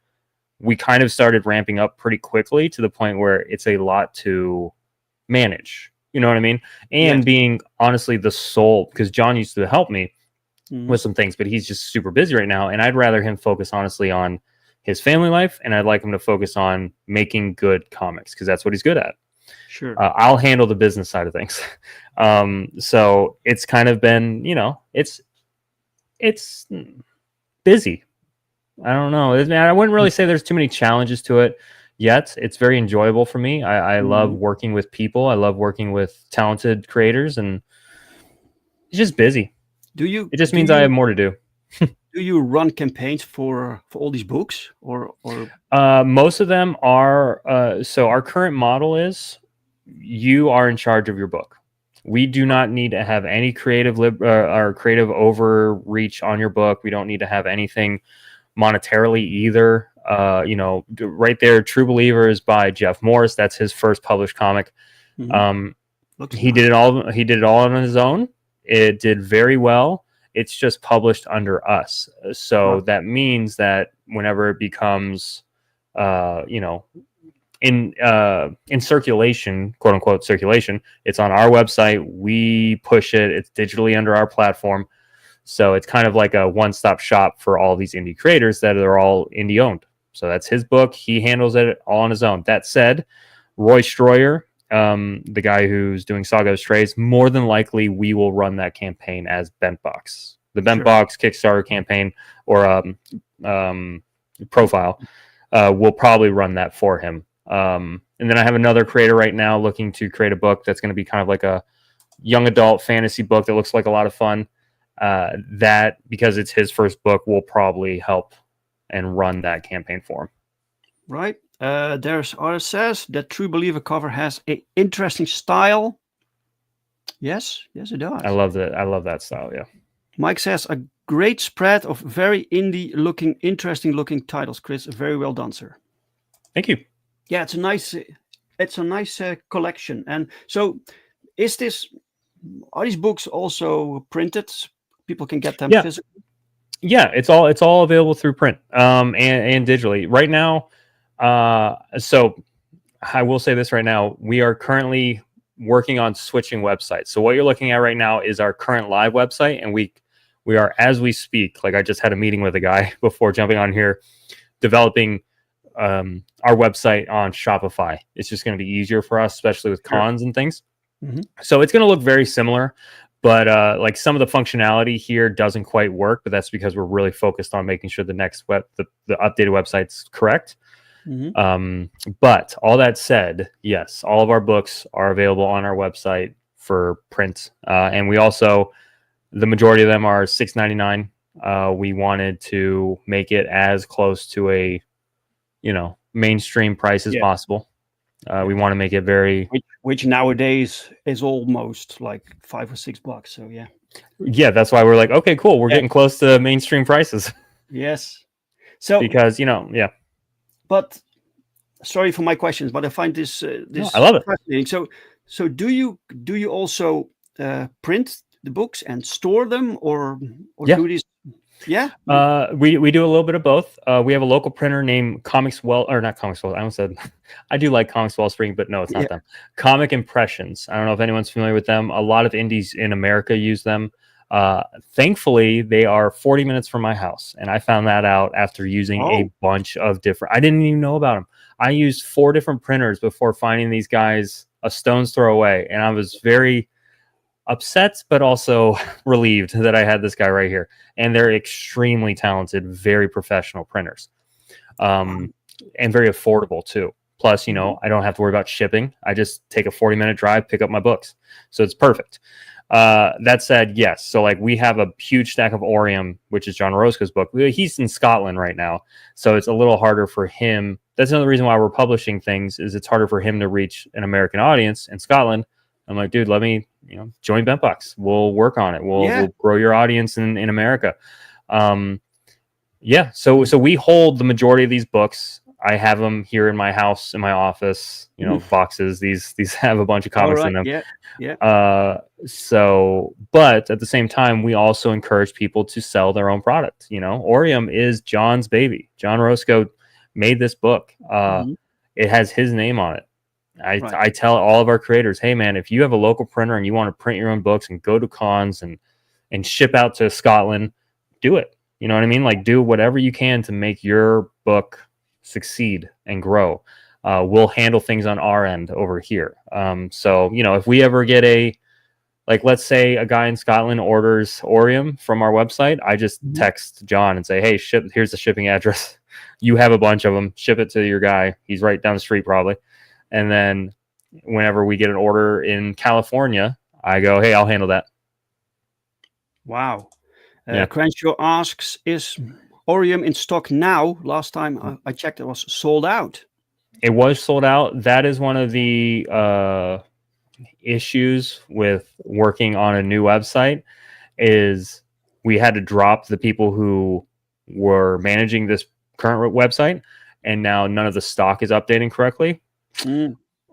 we kind of started ramping up pretty quickly to the point where it's a lot to manage. You know what I mean? And being honestly the sole, because John used to help me with some things, but he's just super busy right now. And I'd rather him focus honestly on his family life. And I'd like him to focus on making good comics because that's what he's good at. Sure. I'll handle the business side of things. So it's kind of been, it's busy. I don't know. I wouldn't really say there's too many challenges to it yet. It's very enjoyable for me. I love working with people. I love working with talented creators, and it's just busy. It just means I have more to do. Do you run campaigns for all these books, or? Most of them are. So our current model is you are in charge of your book. We do not need to have any creative or creative overreach on your book. We don't need to have anything monetarily either. Right there, True Believer is by Jeff Morris. That's his first published comic. He did it all on his own. It did very well. It's just published under us. So that means that whenever it becomes, in circulation, quote unquote circulation, it's on our website. We push it. It's digitally under our platform. So it's kind of like a one-stop shop for all these indie creators that are all indie owned. So that's his book. He handles it all on his own. That said, Roy Stroyer, the guy who's doing Saga of Strays, more than likely we will run that campaign as BentBox. The BentBox Kickstarter campaign or profile will probably run that for him. And then I have another creator right now looking to create a book that's going to be kind of like a young adult fantasy book that looks like a lot of fun. That, because it's his first book, will probably help and run that campaign for him. Right. There's R says that True Believer cover has an interesting style. Yes, it does. I love that style. Yeah. Mike says a great spread of very indie looking, interesting looking titles. Chris, very well done, sir. Thank you. Yeah, it's a nice collection. And so, are these books also printed? People can get them physically. Yeah, it's all available through print and digitally right now. So I will say this right now: we are currently working on switching websites. So what you're looking at right now is our current live website, and we are, as we speak, like I just had a meeting with a guy before jumping on here, developing our website on Shopify. It's just going to be easier for us, especially with cons and things. So it's going to look very similar, but like some of the functionality here doesn't quite work, but that's because we're really focused on making sure the next the updated website's correct. But all that said, yes, all of our books are available on our website for print. And we also, the majority of them are $6.99. We wanted to make it as close to a, mainstream price as possible. We want to make it very, which nowadays is almost like $5 or $6. So yeah, that's why we're like, okay, cool. We're getting close to mainstream prices. Yes. So because but sorry for my questions, but I find this No, I love it. fascinating. So do you also print the books and store them, or Yeah. do these? Yeah. We do a little bit of both. We have a local printer named Comics Well, or not Comics Well. I almost said I do like Comics Wellspring, but no, it's not them. Comic Impressions. I don't know if anyone's familiar with them. A lot of indies in America use them. Thankfully, they are 40 minutes from my house, and I found that out after using a bunch of different. I didn't even know about them. I used 4 different printers before finding these guys a stone's throw away, and I was very upset, but also relieved that I had this guy right here. And they're extremely talented, very professional printers, and very affordable too. Plus, I don't have to worry about shipping. I just take a 40-minute drive, pick up my books. So it's perfect. That said, yes. So like we have a huge stack of Orium, which is John Roscoe's book. He's in Scotland right now. So it's a little harder for him. That's another reason why we're publishing things, is it's harder for him to reach an American audience in Scotland. I'm like, dude, let me, join BentBox. We'll work on it. We'll grow your audience in America. So we hold the majority of these books. I have them here in my house, in my office, boxes. These have a bunch of comics in them. But at the same time, we also encourage people to sell their own product. Orium is John's baby. John Roscoe made this book. It has his name on it. I tell all of our creators, hey man, if you have a local printer and you want to print your own books and go to cons and ship out to Scotland, do it. You know what I mean? Like, do whatever you can to make your book succeed and grow. We'll handle things on our end over here. So if we ever get let's say a guy in Scotland orders Orium from our website, I just text John and say, hey, here's the shipping address. You have a bunch of them. Ship it to your guy. He's right down the street probably. And then whenever we get an order in California, I go, hey, I'll handle that. Wow. Crenshaw asks, is Orium in stock now? Last time I checked, it was sold out. It was sold out. That is one of the issues with working on a new website, is we had to drop the people who were managing this current website, and now none of the stock is updating correctly.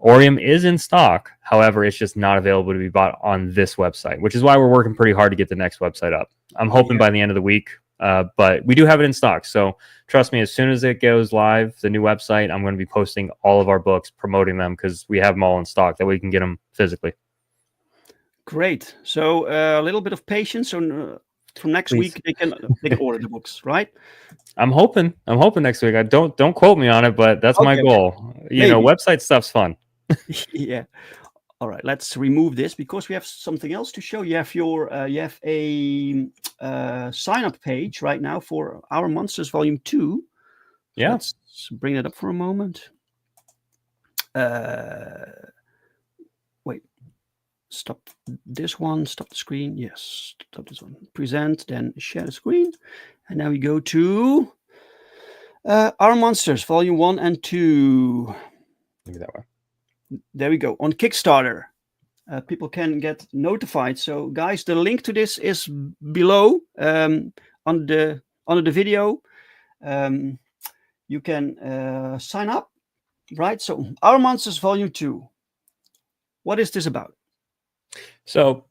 Orium is in stock. However, it's just not available to be bought on this website, which is why we're working pretty hard to get the next website up. I'm hoping by the end of the week, but we do have it in stock. So trust me, as soon as it goes live, the new website, I'm going to be posting all of our books, promoting them, because we have them all in stock, that we can get them physically. Great. So a little bit of patience. So from next week, they can order the books, right? I'm hoping next week. I don't quote me on it, but that's my goal. Website stuff's fun. Yeah. All right. Let's remove this because we have something else to show. You have a sign-up page right now for Our Monsters Volume 2. Yeah. Let's bring it up for a moment. Wait. Stop this one. Stop the screen. Yes. Stop this one. Present. Then share the screen. And now we go to Our Monsters Volume 1 and 2. Maybe that way. There we go. On Kickstarter. People can get notified. So, guys, the link to this is below under the video. You can sign up, right? So, Our Monsters Volume 2. What is this about? So,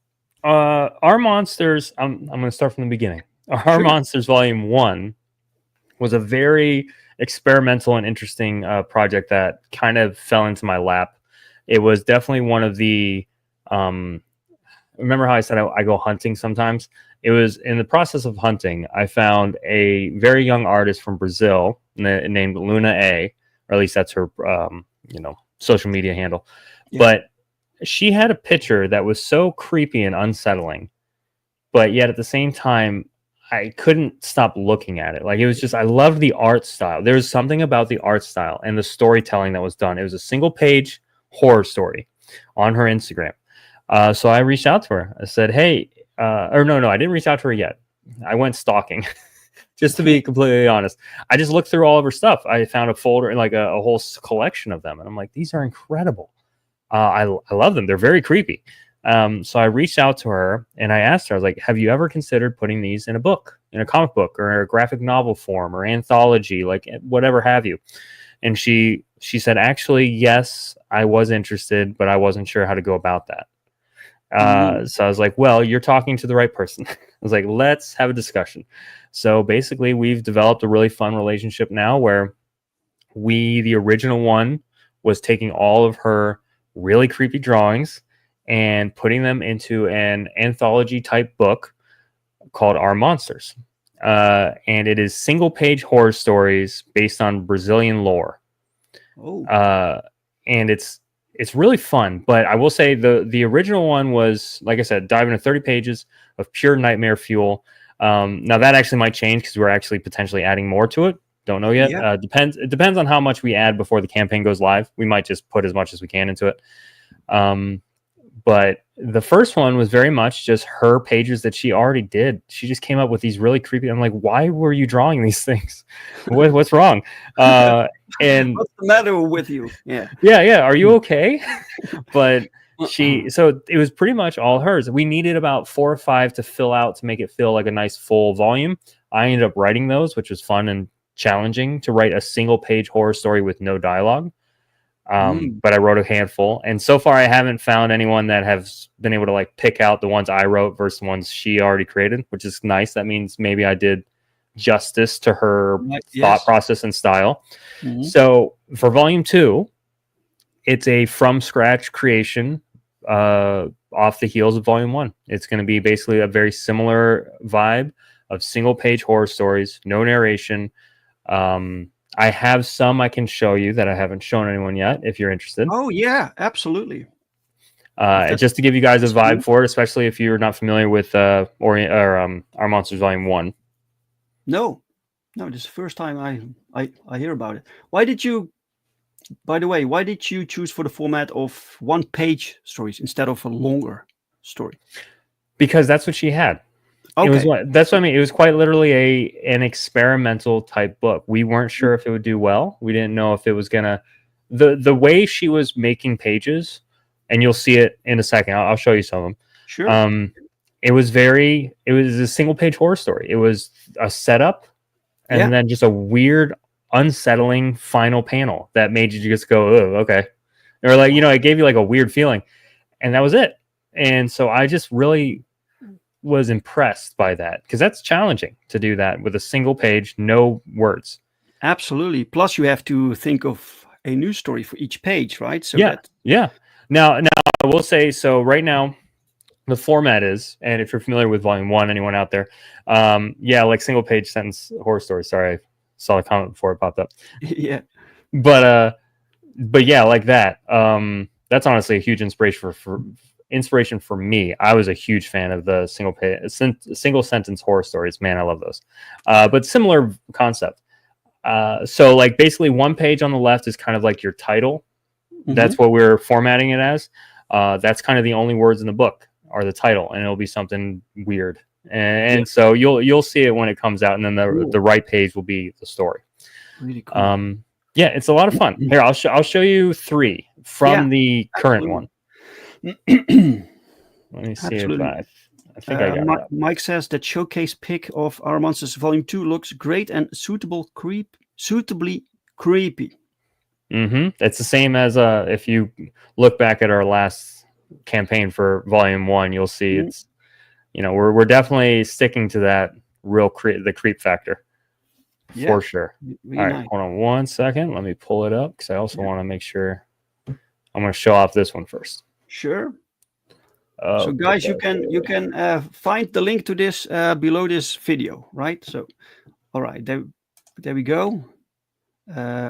Our Monsters, I'm going to start from the beginning. Our Monsters Volume 1 was a very experimental and interesting project that kind of fell into my lap. It was definitely one of the remember how I said I go hunting sometimes? It was in the process of hunting, I found a very young artist from Brazil named Luna A, or at least that's her social media handle. Yeah. But she had a picture that was so creepy and unsettling, but yet at the same time I couldn't stop looking at it. Like, it was just, I loved the art style. There was something about the art style and the storytelling that was done. It was a single page horror story on her Instagram. So I reached out to her. I said, hey, I didn't reach out to her yet. I went stalking, just to be completely honest. I just looked through all of her stuff. I found a folder, like a whole collection of them. And I'm like, these are incredible. I love them. They're very creepy. So I reached out to her and I asked her, I was like, have you ever considered putting these in a book, in a comic book or a graphic novel form or anthology, like whatever have you? And she said, actually, yes, I was interested, but I wasn't sure how to go about that. So I was like, well, you're talking to the right person. I was like, let's have a discussion. So basically, we've developed a really fun relationship now where the original one was taking all of her really creepy drawings and putting them into an anthology type book called Our Monsters. And it is single page horror stories based on Brazilian lore. And it's really fun, but I will say the original one was, like I said, dive into 30 pages of pure nightmare fuel. Now that actually might change because we're actually potentially adding more to it. Don't know yet. Yeah. It depends on how much we add before the campaign goes live. We might just put as much as we can into it. But the first one was very much just her pages that she already did. She just came up with these really creepy. I'm like, why were you drawing these things? What's wrong? And what's the matter with you? Yeah. Yeah. Are you okay? But so it was pretty much all hers. We needed about 4 or 5 to fill out to make it feel like a nice full volume. I ended up writing those, which was fun and challenging to write a single page horror story with no dialogue. But I wrote a handful, and so far I haven't found anyone that has been able to like pick out the ones I wrote versus the ones she already created, which is nice. That means maybe I did justice to her thought process and style. So for volume 2, it's a from scratch creation off the heels of volume 1. It's going to be basically a very similar vibe of single page horror stories, no narration. I have some I can show you that I haven't shown anyone yet, if you're interested. Oh yeah, absolutely. Just to give you guys a vibe for it, especially if you're not familiar with Our Monsters Volume 1. No, this is the first time I hear about it. Why did you choose for the format of 1-page stories instead of a longer story? Because that's what she had. Okay. That's what I mean. It was quite literally an experimental type book. We weren't sure if it would do well. We didn't know if it was gonna. The way she was making pages, and you'll see it in a second. I'll show you some of them. Sure. It was a single page horror story. It was a setup, and then just a weird, unsettling final panel that made you just go, "Oh, okay," or like it gave you like a weird feeling, and that was it. And so I just really was impressed by that, because that's challenging to do that with a single page, no words. Absolutely. Plus, you have to think of a new story for each page, right? So yeah. Now I will say, so right now the format is, and if you're familiar with volume 1, anyone out there, like single page sentence horror story. Sorry, I saw a comment before it popped up. Yeah. But yeah, like that. That's honestly a huge inspiration for me. I was a huge fan of the single sentence horror stories. Man, I love those. But similar concept. So like basically 1 page on the left is kind of like your title. That's what we're formatting it as. That's kind of the only words in the book are the title, and it'll be something weird. And so you'll see it when it comes out, and then the right page will be the story. Really cool. It's a lot of fun. Here, I'll show you 3 from the current one. Let me see if I think I got it. Mike says that showcase pic of Our Monsters Volume 2 looks great and suitably creepy. It's the same as if you look back at our last campaign for Volume 1, you'll see it's we're definitely sticking to that the creep factor for sure. Really all right, nice. Hold on 1 second. Let me pull it up because I also want to make sure. I'm going to show off this one first. Sure. So guys, you can find the link to this below this video, right? So, all right, there we go.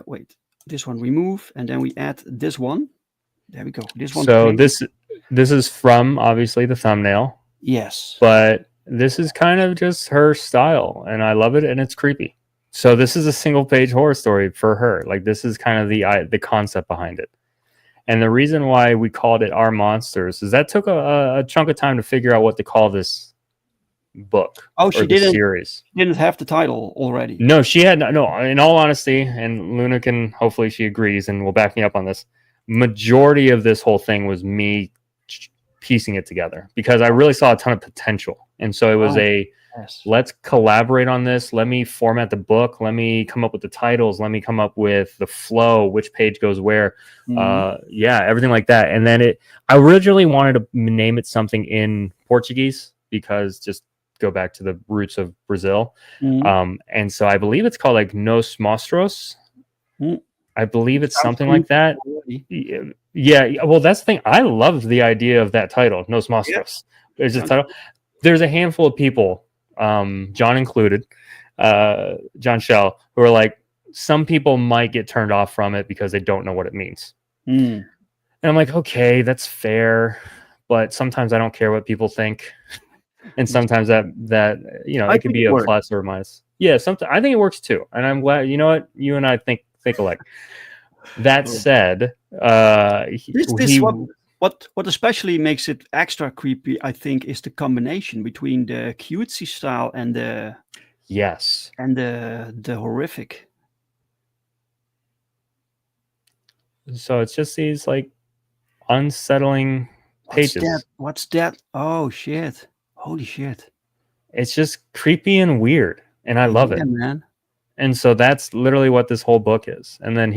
Wait, this one remove, and then we add this one. There we go. This one. So this is from obviously the thumbnail. Yes. But this is kind of just her style, and I love it, and it's creepy. So this is a single page horror story for her. Like this is kind of the concept behind it. And the reason why we called it Our Monsters is that took a chunk of time to figure out what to call this book. Oh, she didn't. Series didn't have the title already. No, she had no. In all honesty, and Luna can hopefully she agrees and will back me up on this. Majority of this whole thing was me piecing it together because I really saw a ton of potential, and so it was Yes. let's collaborate on this. Let me format the book. Let me come up with the titles. Let me come up with the flow, which page goes where. Yeah, everything like that. And then I originally wanted to name it something in Portuguese because just go back to the roots of Brazil. And so I believe it's called like Nos Monstros. I believe it's something like that. Yeah. Well, that's the thing. I love the idea of that title, Nos Monstros. There's this title. There's a handful of people, John included, John Shell, who are like, some people might get turned off from it because they don't know what it means. And I'm like, okay, that's fair. But sometimes I don't care what people think. And sometimes that it could be a plus or a minus. Yeah, sometimes I think it works too. And I'm glad, you know what, you and I think alike. That said, what especially makes it extra creepy, I think, is the combination between the cutesy style and the horrific. So it's just these like unsettling pages. What's that? Oh shit! Holy shit! It's just creepy and weird, and I love it, man. And so that's literally what this whole book is. And then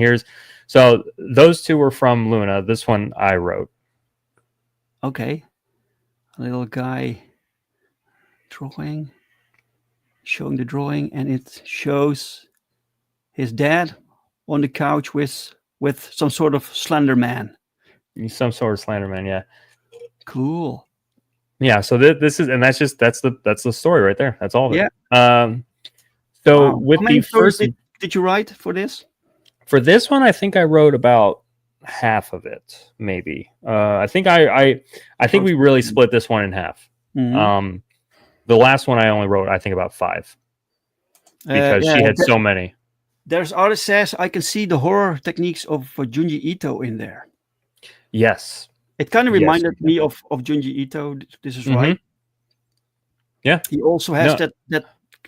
so those two were from Luna. This one I wrote. Okay. A little guy showing the drawing, and it shows his dad on the couch with some sort of Slender Man. Some sort of Slender Man, yeah. Cool. Yeah, so this is, and that's the story right there. That's all of it. Yeah. So with the first, did you write for this? For this one, I think I wrote about half of it, maybe. I think we really split this one in half. The last one I only wrote, I think, about 5 because she had so many. There's artist says I can see the horror techniques of Junji Ito in there. Yes, it kind of reminded me of Junji Ito. This is right. Yeah, he also has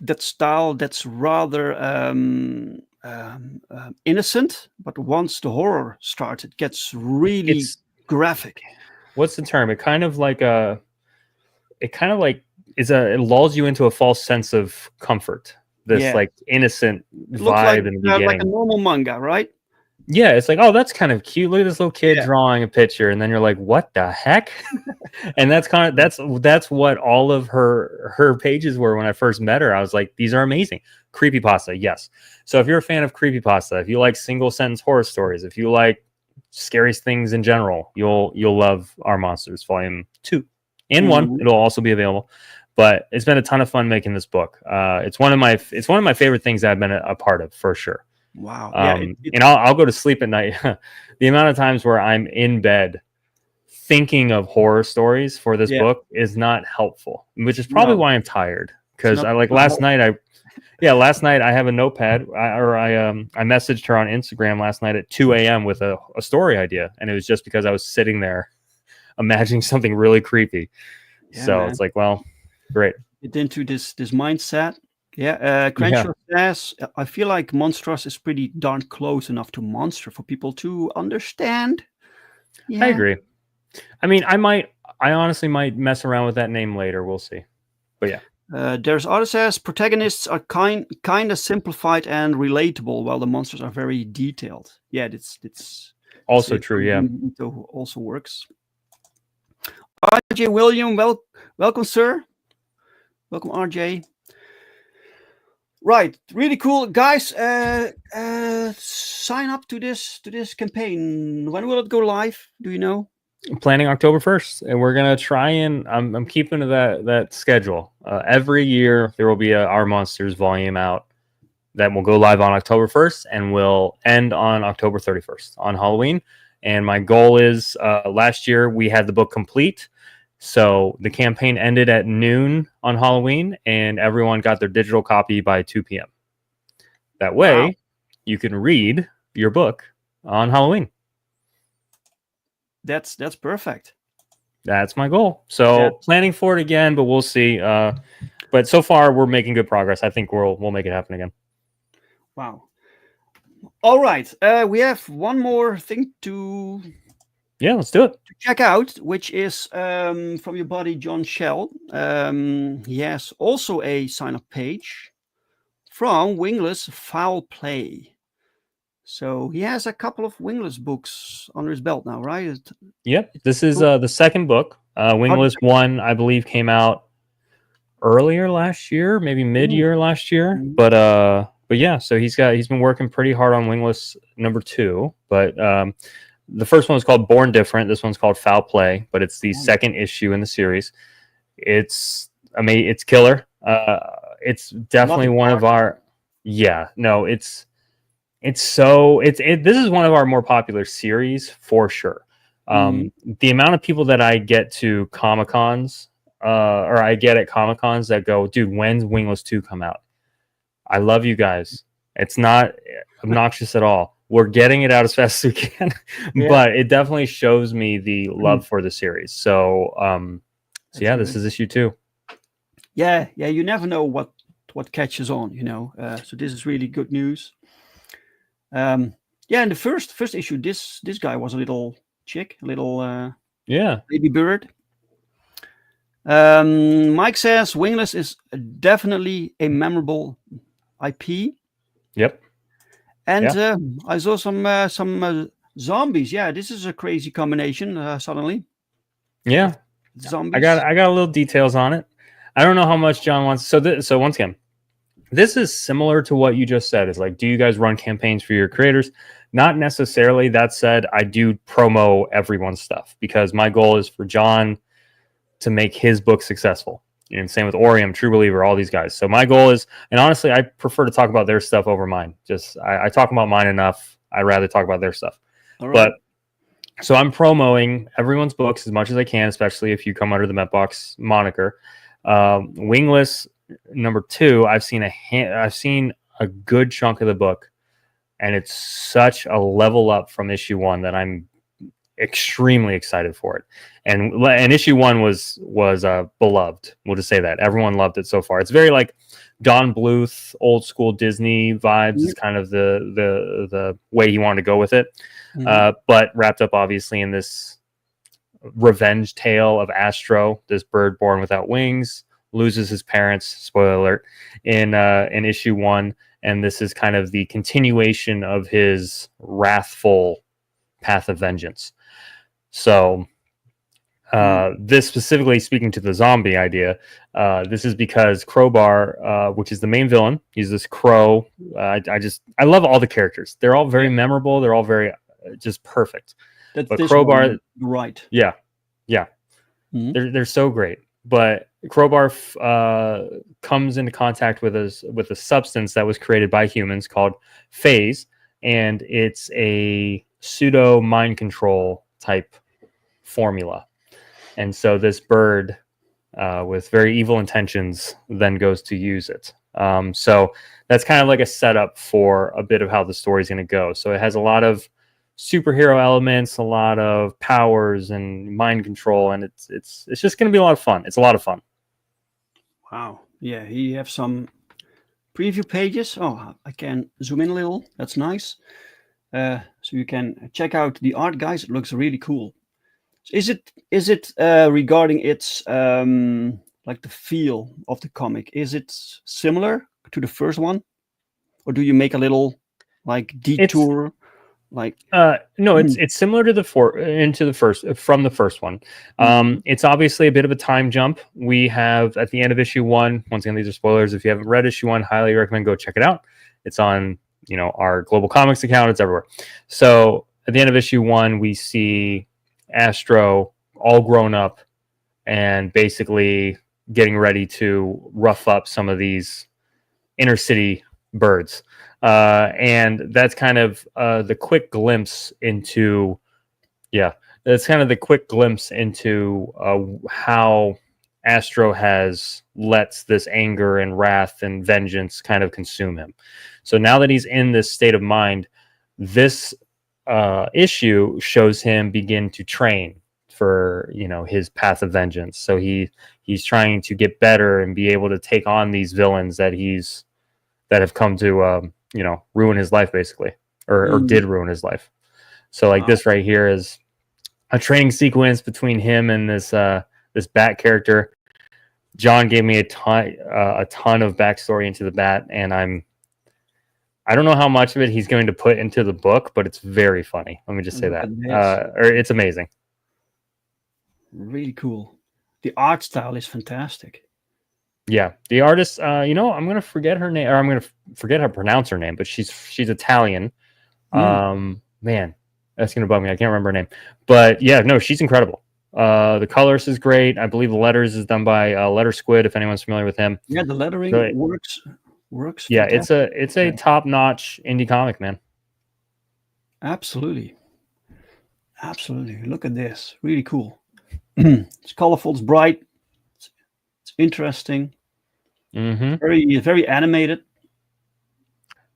that style that's rather innocent, but once the horror starts, it gets really graphic. What's the term? It lulls you into a false sense of comfort. This like innocent vibe in the beginning, like a normal manga, right? Yeah, it's like, oh, that's kind of cute. Look at this little kid drawing a picture, and then you're like, what the heck? And that's what all of her pages were when I first met her. I was like, these are amazing. Creepypasta, yes. So if you're a fan of creepypasta, if you like single sentence horror stories, if you like scary things in general, you'll love Our Monsters Volume 2 and 1. It'll also be available. But it's been a ton of fun making this book. It's one of my favorite things that I've been a part of, for sure. Wow. And I'll go to sleep at night. The amount of times where I'm in bed thinking of horror stories for this book is not helpful, which is probably why I'm tired. Because last night I have a notepad. I messaged her on Instagram last night at 2 a.m. with a story idea, and it was just because I was sitting there imagining something really creepy. It's like, well, great. Get into this mindset. Crenshaw says, I feel like Monstrous is pretty darn close enough to Monster for people to understand. I agree. I mean, I honestly might mess around with that name later. We'll see. But yeah. There's others says protagonists are kind of simplified and relatable, while the monsters are very detailed. Yeah, it's also true. Yeah, it also works. RJ William, welcome, sir. Welcome, RJ. Right, really cool, guys. Sign up to this campaign. When will it go live? Do you know? I'm planning October 1st, and we're gonna try and I'm keeping to that schedule. Every year there will be Our Monsters volume out that will go live on October 1st and will end on October 31st on Halloween. And my goal is, last year we had the book complete. So the campaign ended at noon on Halloween, and everyone got their digital copy by 2 p.m. That way, you can read your book on Halloween. That's perfect. That's my goal. So planning for it again, but we'll see. But so far, we're making good progress. I think we'll make it happen again. Wow. All right. We have one more thing to Yeah, let's do it. to check out, which is from your buddy John Shell. He has also a sign-up page from Wingless Fowl Play. So he has a couple of Wingless books under his belt now, right? Yep. This is the second book. Wingless 1, I believe, came out earlier last year, maybe mid-year last year. But yeah, so he's been working pretty hard on Wingless number 2. But the first one was called Born Different. This one's called Foul Play, but it's the second issue in the series. It's killer. It's definitely one of our this is one of our more popular series for sure. The amount of people that I get to Comic-Cons or I get at Comic-Cons that go, dude, when's Wingless 2 come out? I love you guys. It's not obnoxious at all. We're getting it out as fast as we can, but it definitely shows me the love for the series. So, this is issue 2. Yeah. You never know what catches on, So this is really good news. In the first issue, this guy was a little chick, a little baby bird. Mike says Wingless is definitely a memorable IP. Yep. And I saw some zombies. Yeah, this is a crazy combination. Suddenly. Yeah. Zombies. I got a little details on it. I don't know how much John wants. So once again, this is similar to what you just said. It's like, do you guys run campaigns for your creators? Not necessarily. That said, I do promo everyone's stuff because my goal is for John to make his book successful. And same with Orium, True Believer, all these guys. So my goal is, and honestly, I prefer to talk about their stuff over mine. Just I talk about mine enough. I'd rather talk about their stuff. All right. But so I'm promoting everyone's books as much as I can, especially if you come under the BentBox moniker. Wingless number 2, I've seen a good chunk of the book, and it's such a level up from issue 1 that I'm extremely excited for it. And issue 1 was beloved. We'll just say that everyone loved it so far. It's very like Don Bluth, old school Disney vibes. Is kind of the way he wanted to go with it, but wrapped up obviously in this revenge tale of Astro, this bird born without wings, loses his parents. Spoiler alert! In issue 1, and this is kind of the continuation of his wrathful path of vengeance. So this specifically speaking to the zombie idea, this is because Crowbar, which is the main villain, he's this crow. I love all the characters. They're all very memorable. They're all very just perfect. But Crowbar, right? Yeah. They're so great. But Crowbar comes into contact with a substance that was created by humans called phase, and it's a pseudo mind control type formula. And so this bird with very evil intentions then goes to use it. So that's kind of like a setup for a bit of how the story is going to go. So it has a lot of superhero elements, a lot of powers and mind control, and it's just going to be a lot of fun. It's a lot of fun. Wow. Yeah, you have some preview pages. Oh, I can zoom in a little. That's nice. So you can check out the art, guys. It looks really cool. Is it regarding its like the feel of the comic? Is it similar to the first one, or do you make a little like detour? No, it's similar to the first one. It's obviously a bit of a time jump. We have at the end of issue 1. Once again, these are spoilers. If you haven't read issue 1, highly recommend go check it out. It's on our Global Comics account. It's everywhere. So at the end of issue 1, we see Astro all grown up and basically getting ready to rough up some of these inner city birds. And that's kind of the quick glimpse into how Astro has let this anger and wrath and vengeance kind of consume him. So now that he's in this state of mind, this issue shows him begin to train for his path of vengeance. So he's trying to get better and be able to take on these villains that have come to ruin his life basically, or did ruin his life. So like this right here is a training sequence between him and this bat character. John gave me a ton of backstory into the bat, and I don't know how much of it he's going to put into the book, but it's very funny. Let me just say that. Or it's amazing. Really cool. The art style is fantastic. Yeah, the artist. I'm gonna forget her name, or I'm gonna forget how to pronounce her name, but she's Italian. Man, that's gonna bug me. I can't remember her name, but yeah, no, she's incredible. The colors is great. I believe the letters is done by Letter Squid, if anyone's familiar with him. Yeah, the lettering works. Yeah, fantastic. it's a top-notch indie comic, man. Absolutely. Look at this. Really cool. It's colorful. It's bright. It's interesting. Very, very animated.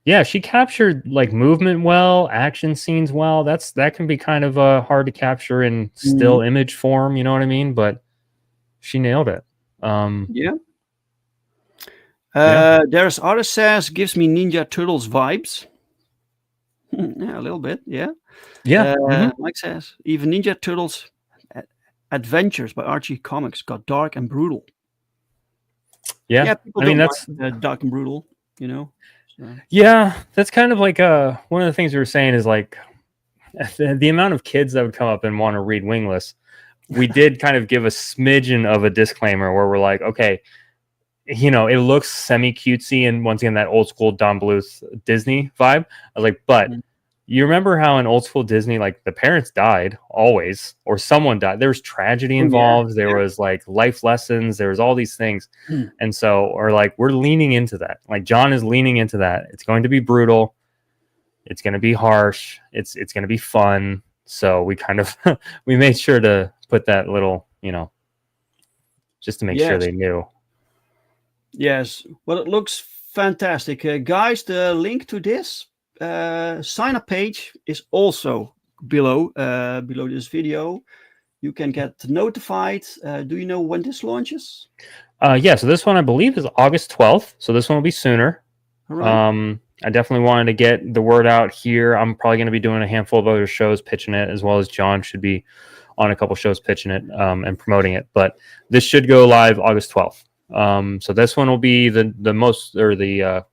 Yeah, she captured like movement well, action scenes well. That can be kind of hard to capture in still image form. You know what I mean? But she nailed it. There's artist says gives me Ninja Turtles vibes. Yeah, a little bit. Yeah. Mike says even Ninja Turtles Adventures by Archie Comics got dark and brutal. Yeah, people I mean that's dark and brutal. You know. So. Yeah, that's kind of like one of the things we were saying is like the amount of kids that would come up and want to read Wingless. We did kind of give a smidgen of a disclaimer where we're like, okay, it looks semi cutesy and once again that old school Don Bluth Disney vibe. I was like, but you remember how in old school Disney, like the parents died always, or someone died. There was tragedy involved. There was like life lessons. There was all these things. And so, we're leaning into that. Like John is leaning into that. It's going to be brutal. It's going to be harsh. It's going to be fun. So we kind of, we made sure to put that little, just to make sure they knew. Yes. Well, it looks fantastic. Guys, the link to this sign up page is also below this video. You can get notified. Do you know when this launches? Yeah, so this one I believe is August 12th, so this one will be sooner. All right. I definitely wanted to get the word out here. I'm probably going to be doing a handful of other shows pitching it, as well as John should be on a couple shows pitching it and promoting it, but this should go live August 12th. So this one will be the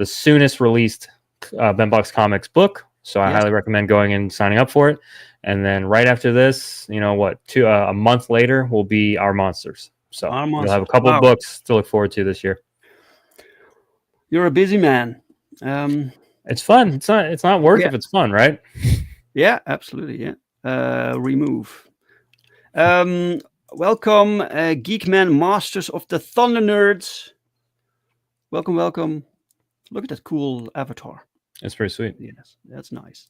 soonest released BentBox Comics book, so I highly recommend going and signing up for it. And then right after this, a month later will be Our Monsters. So we'll have a couple of books to look forward to this year. You're a busy man. It's fun. It's not work if it's fun, right? Yeah, absolutely. Yeah. Remove. Welcome, Geekman Masters of the Thunder Nerds. Welcome. Look at that cool avatar. It's pretty sweet. Yes, that's nice.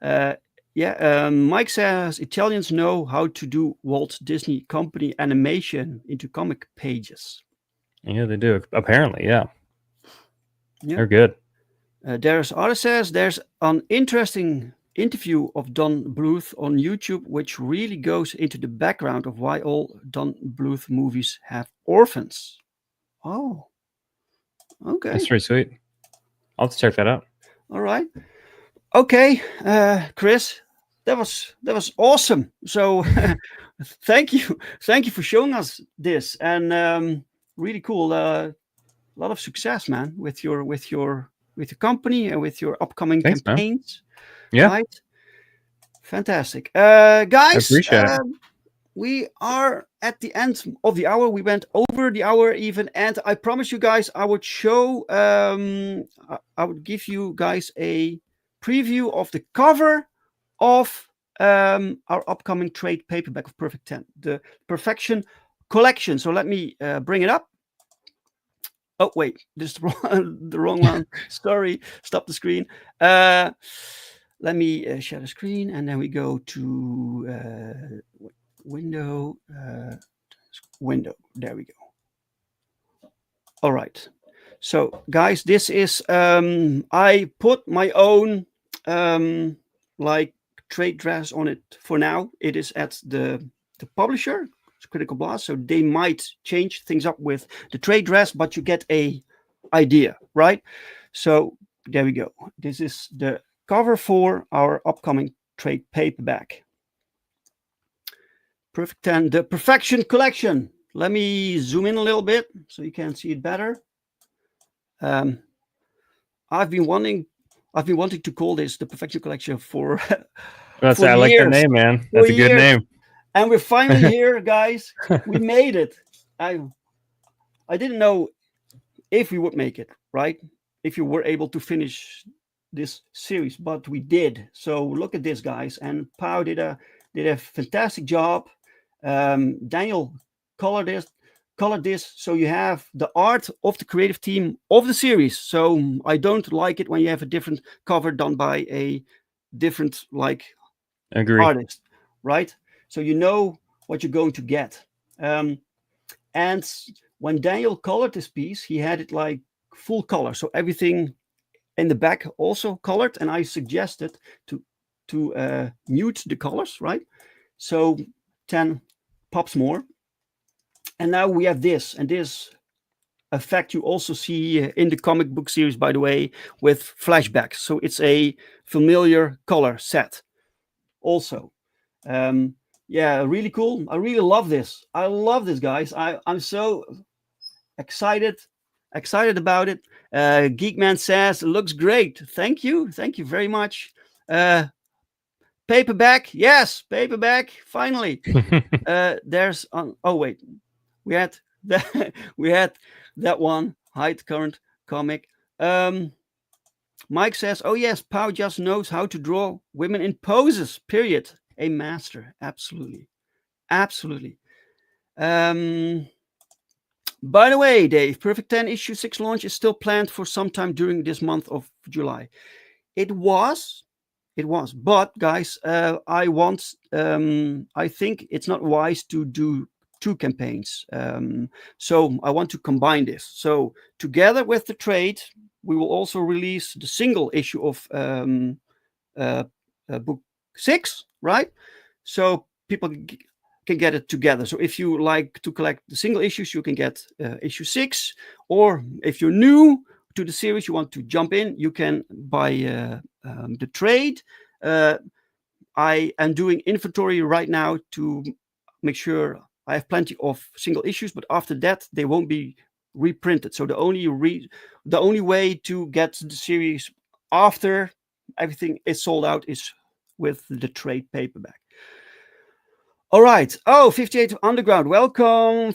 Mike says Italians know how to do Walt Disney Company animation into comic pages. Yeah, they do. Apparently, yeah. They're good. There's artist says there's an interesting interview of Don Bluth on YouTube, which really goes into the background of why all Don Bluth movies have orphans. Oh, okay. That's pretty sweet. I'll have to check that out. All right. Okay, Chris, that was awesome. So thank you for showing us this, and really cool. A lot of success, man, with your company and with your upcoming campaigns. Man. Yeah, right? Fantastic, guys. I appreciate it. We are at the end of the hour. We went over the hour even, and I promise you guys, I would show. I would give you guys a preview of the cover of our upcoming trade paperback of Perfect 10, the Perfection Collection. So let me bring it up. Oh, wait, this is the wrong one. Sorry, stop the screen. Let me share the screen, and then we go to window. There we go. All right. So, guys, this is I put my own trade dress on it for now. It is at the publisher, it's Critical Blast, so they might change things up with the trade dress, but you get a idea, right? So there we go. This is the cover for our upcoming trade paperback. Perfect 10, the Perfection Collection. Let me zoom in a little bit so you can see it better. I've been wanting to call this the Perfection Collection for I for like the years. name, man. That's a good name. And we're finally here, guys. We made it. I didn't know if we would make it, right? If you were able to finish this series, but we did. So look at this, guys. And Pau did a fantastic job. Daniel colored this, so you have the art of the creative team of the series. So I don't like it when you have a different cover done by a different artist, right? So you know what you're going to get. And when Daniel colored this piece, he had it like full color, so everything in the back also colored. And I suggested to mute the colors, right? So 10 pops more. And now we have this, and this effect you also see in the comic book series, by the way, with flashbacks. So it's a familiar color set also. Yeah, really cool. I really love this. I love this, guys. I'm so excited about it. Geekman says, looks great. Thank you very much. Paperback, yes, paperback, finally. There's oh wait, we had that one, Height Current comic. Mike says, oh yes, Pau just knows how to draw women in poses, period. A master, absolutely. By the way, Dave, Perfect 10 issue 6 launch is still planned for sometime during this month of July. It was, but guys, I think it's not wise to do 2 campaigns. So I want to combine this. So together with the trade, we will also release the single issue of book 6, right? So people can get it together. So if you like to collect the single issues, you can get issue 6. Or if you're new to the series, you want to jump in, you can buy the trade. I am doing inventory right now to make sure I have plenty of single issues, but after that they won't be reprinted. So the only way to get the series after everything is sold out is with the trade paperback. All right. Oh, 58 Underground. Welcome,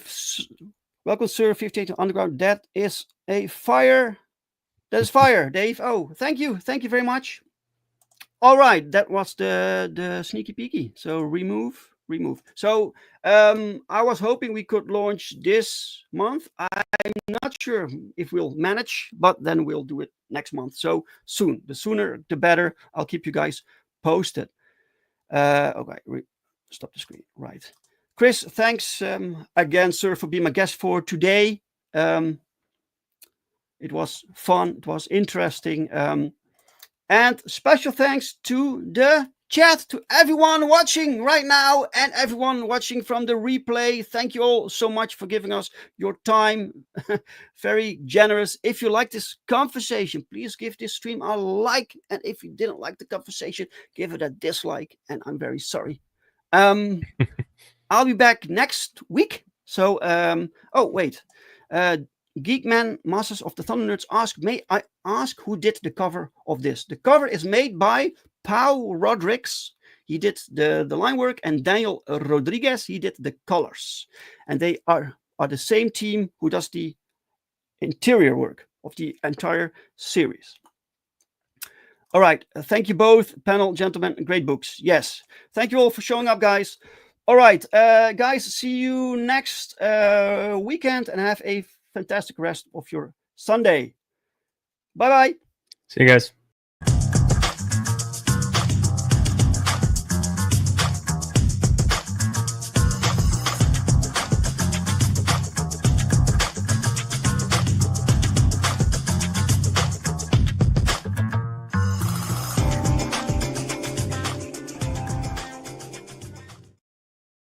sir. 58 Underground. That is a fire. That is fire, Dave. Oh, thank you very much. All right, that was the sneaky peeky. So remove. So I was hoping we could launch this month. I'm not sure if we'll manage, but then we'll do it next month. So soon. The sooner the better. I'll keep you guys posted. Okay, stop the screen. Right, Chris, thanks again, sir, for being my guest for today. It was fun. It was interesting. And special thanks to the chat, to everyone watching right now and everyone watching from the replay. Thank you all so much for giving us your time. Very generous. If you like this conversation, please give this stream a like. And if you didn't like the conversation, give it a dislike. And I'm very sorry. I'll be back next week. So, oh, wait. Geekman Masters of the Thunder Nerds asked, may I ask who did the cover of this? The cover is made by Pau Rodriguez. He did the line work, and Daniel Rodriguez, he did the colors. And they are the same team who does the interior work of the entire series. All right. Thank you both, panel, gentlemen. Great books. Yes. Thank you all for showing up, guys. All right, guys, see you next weekend, and have a fantastic rest of your Sunday. Bye-bye. See you guys.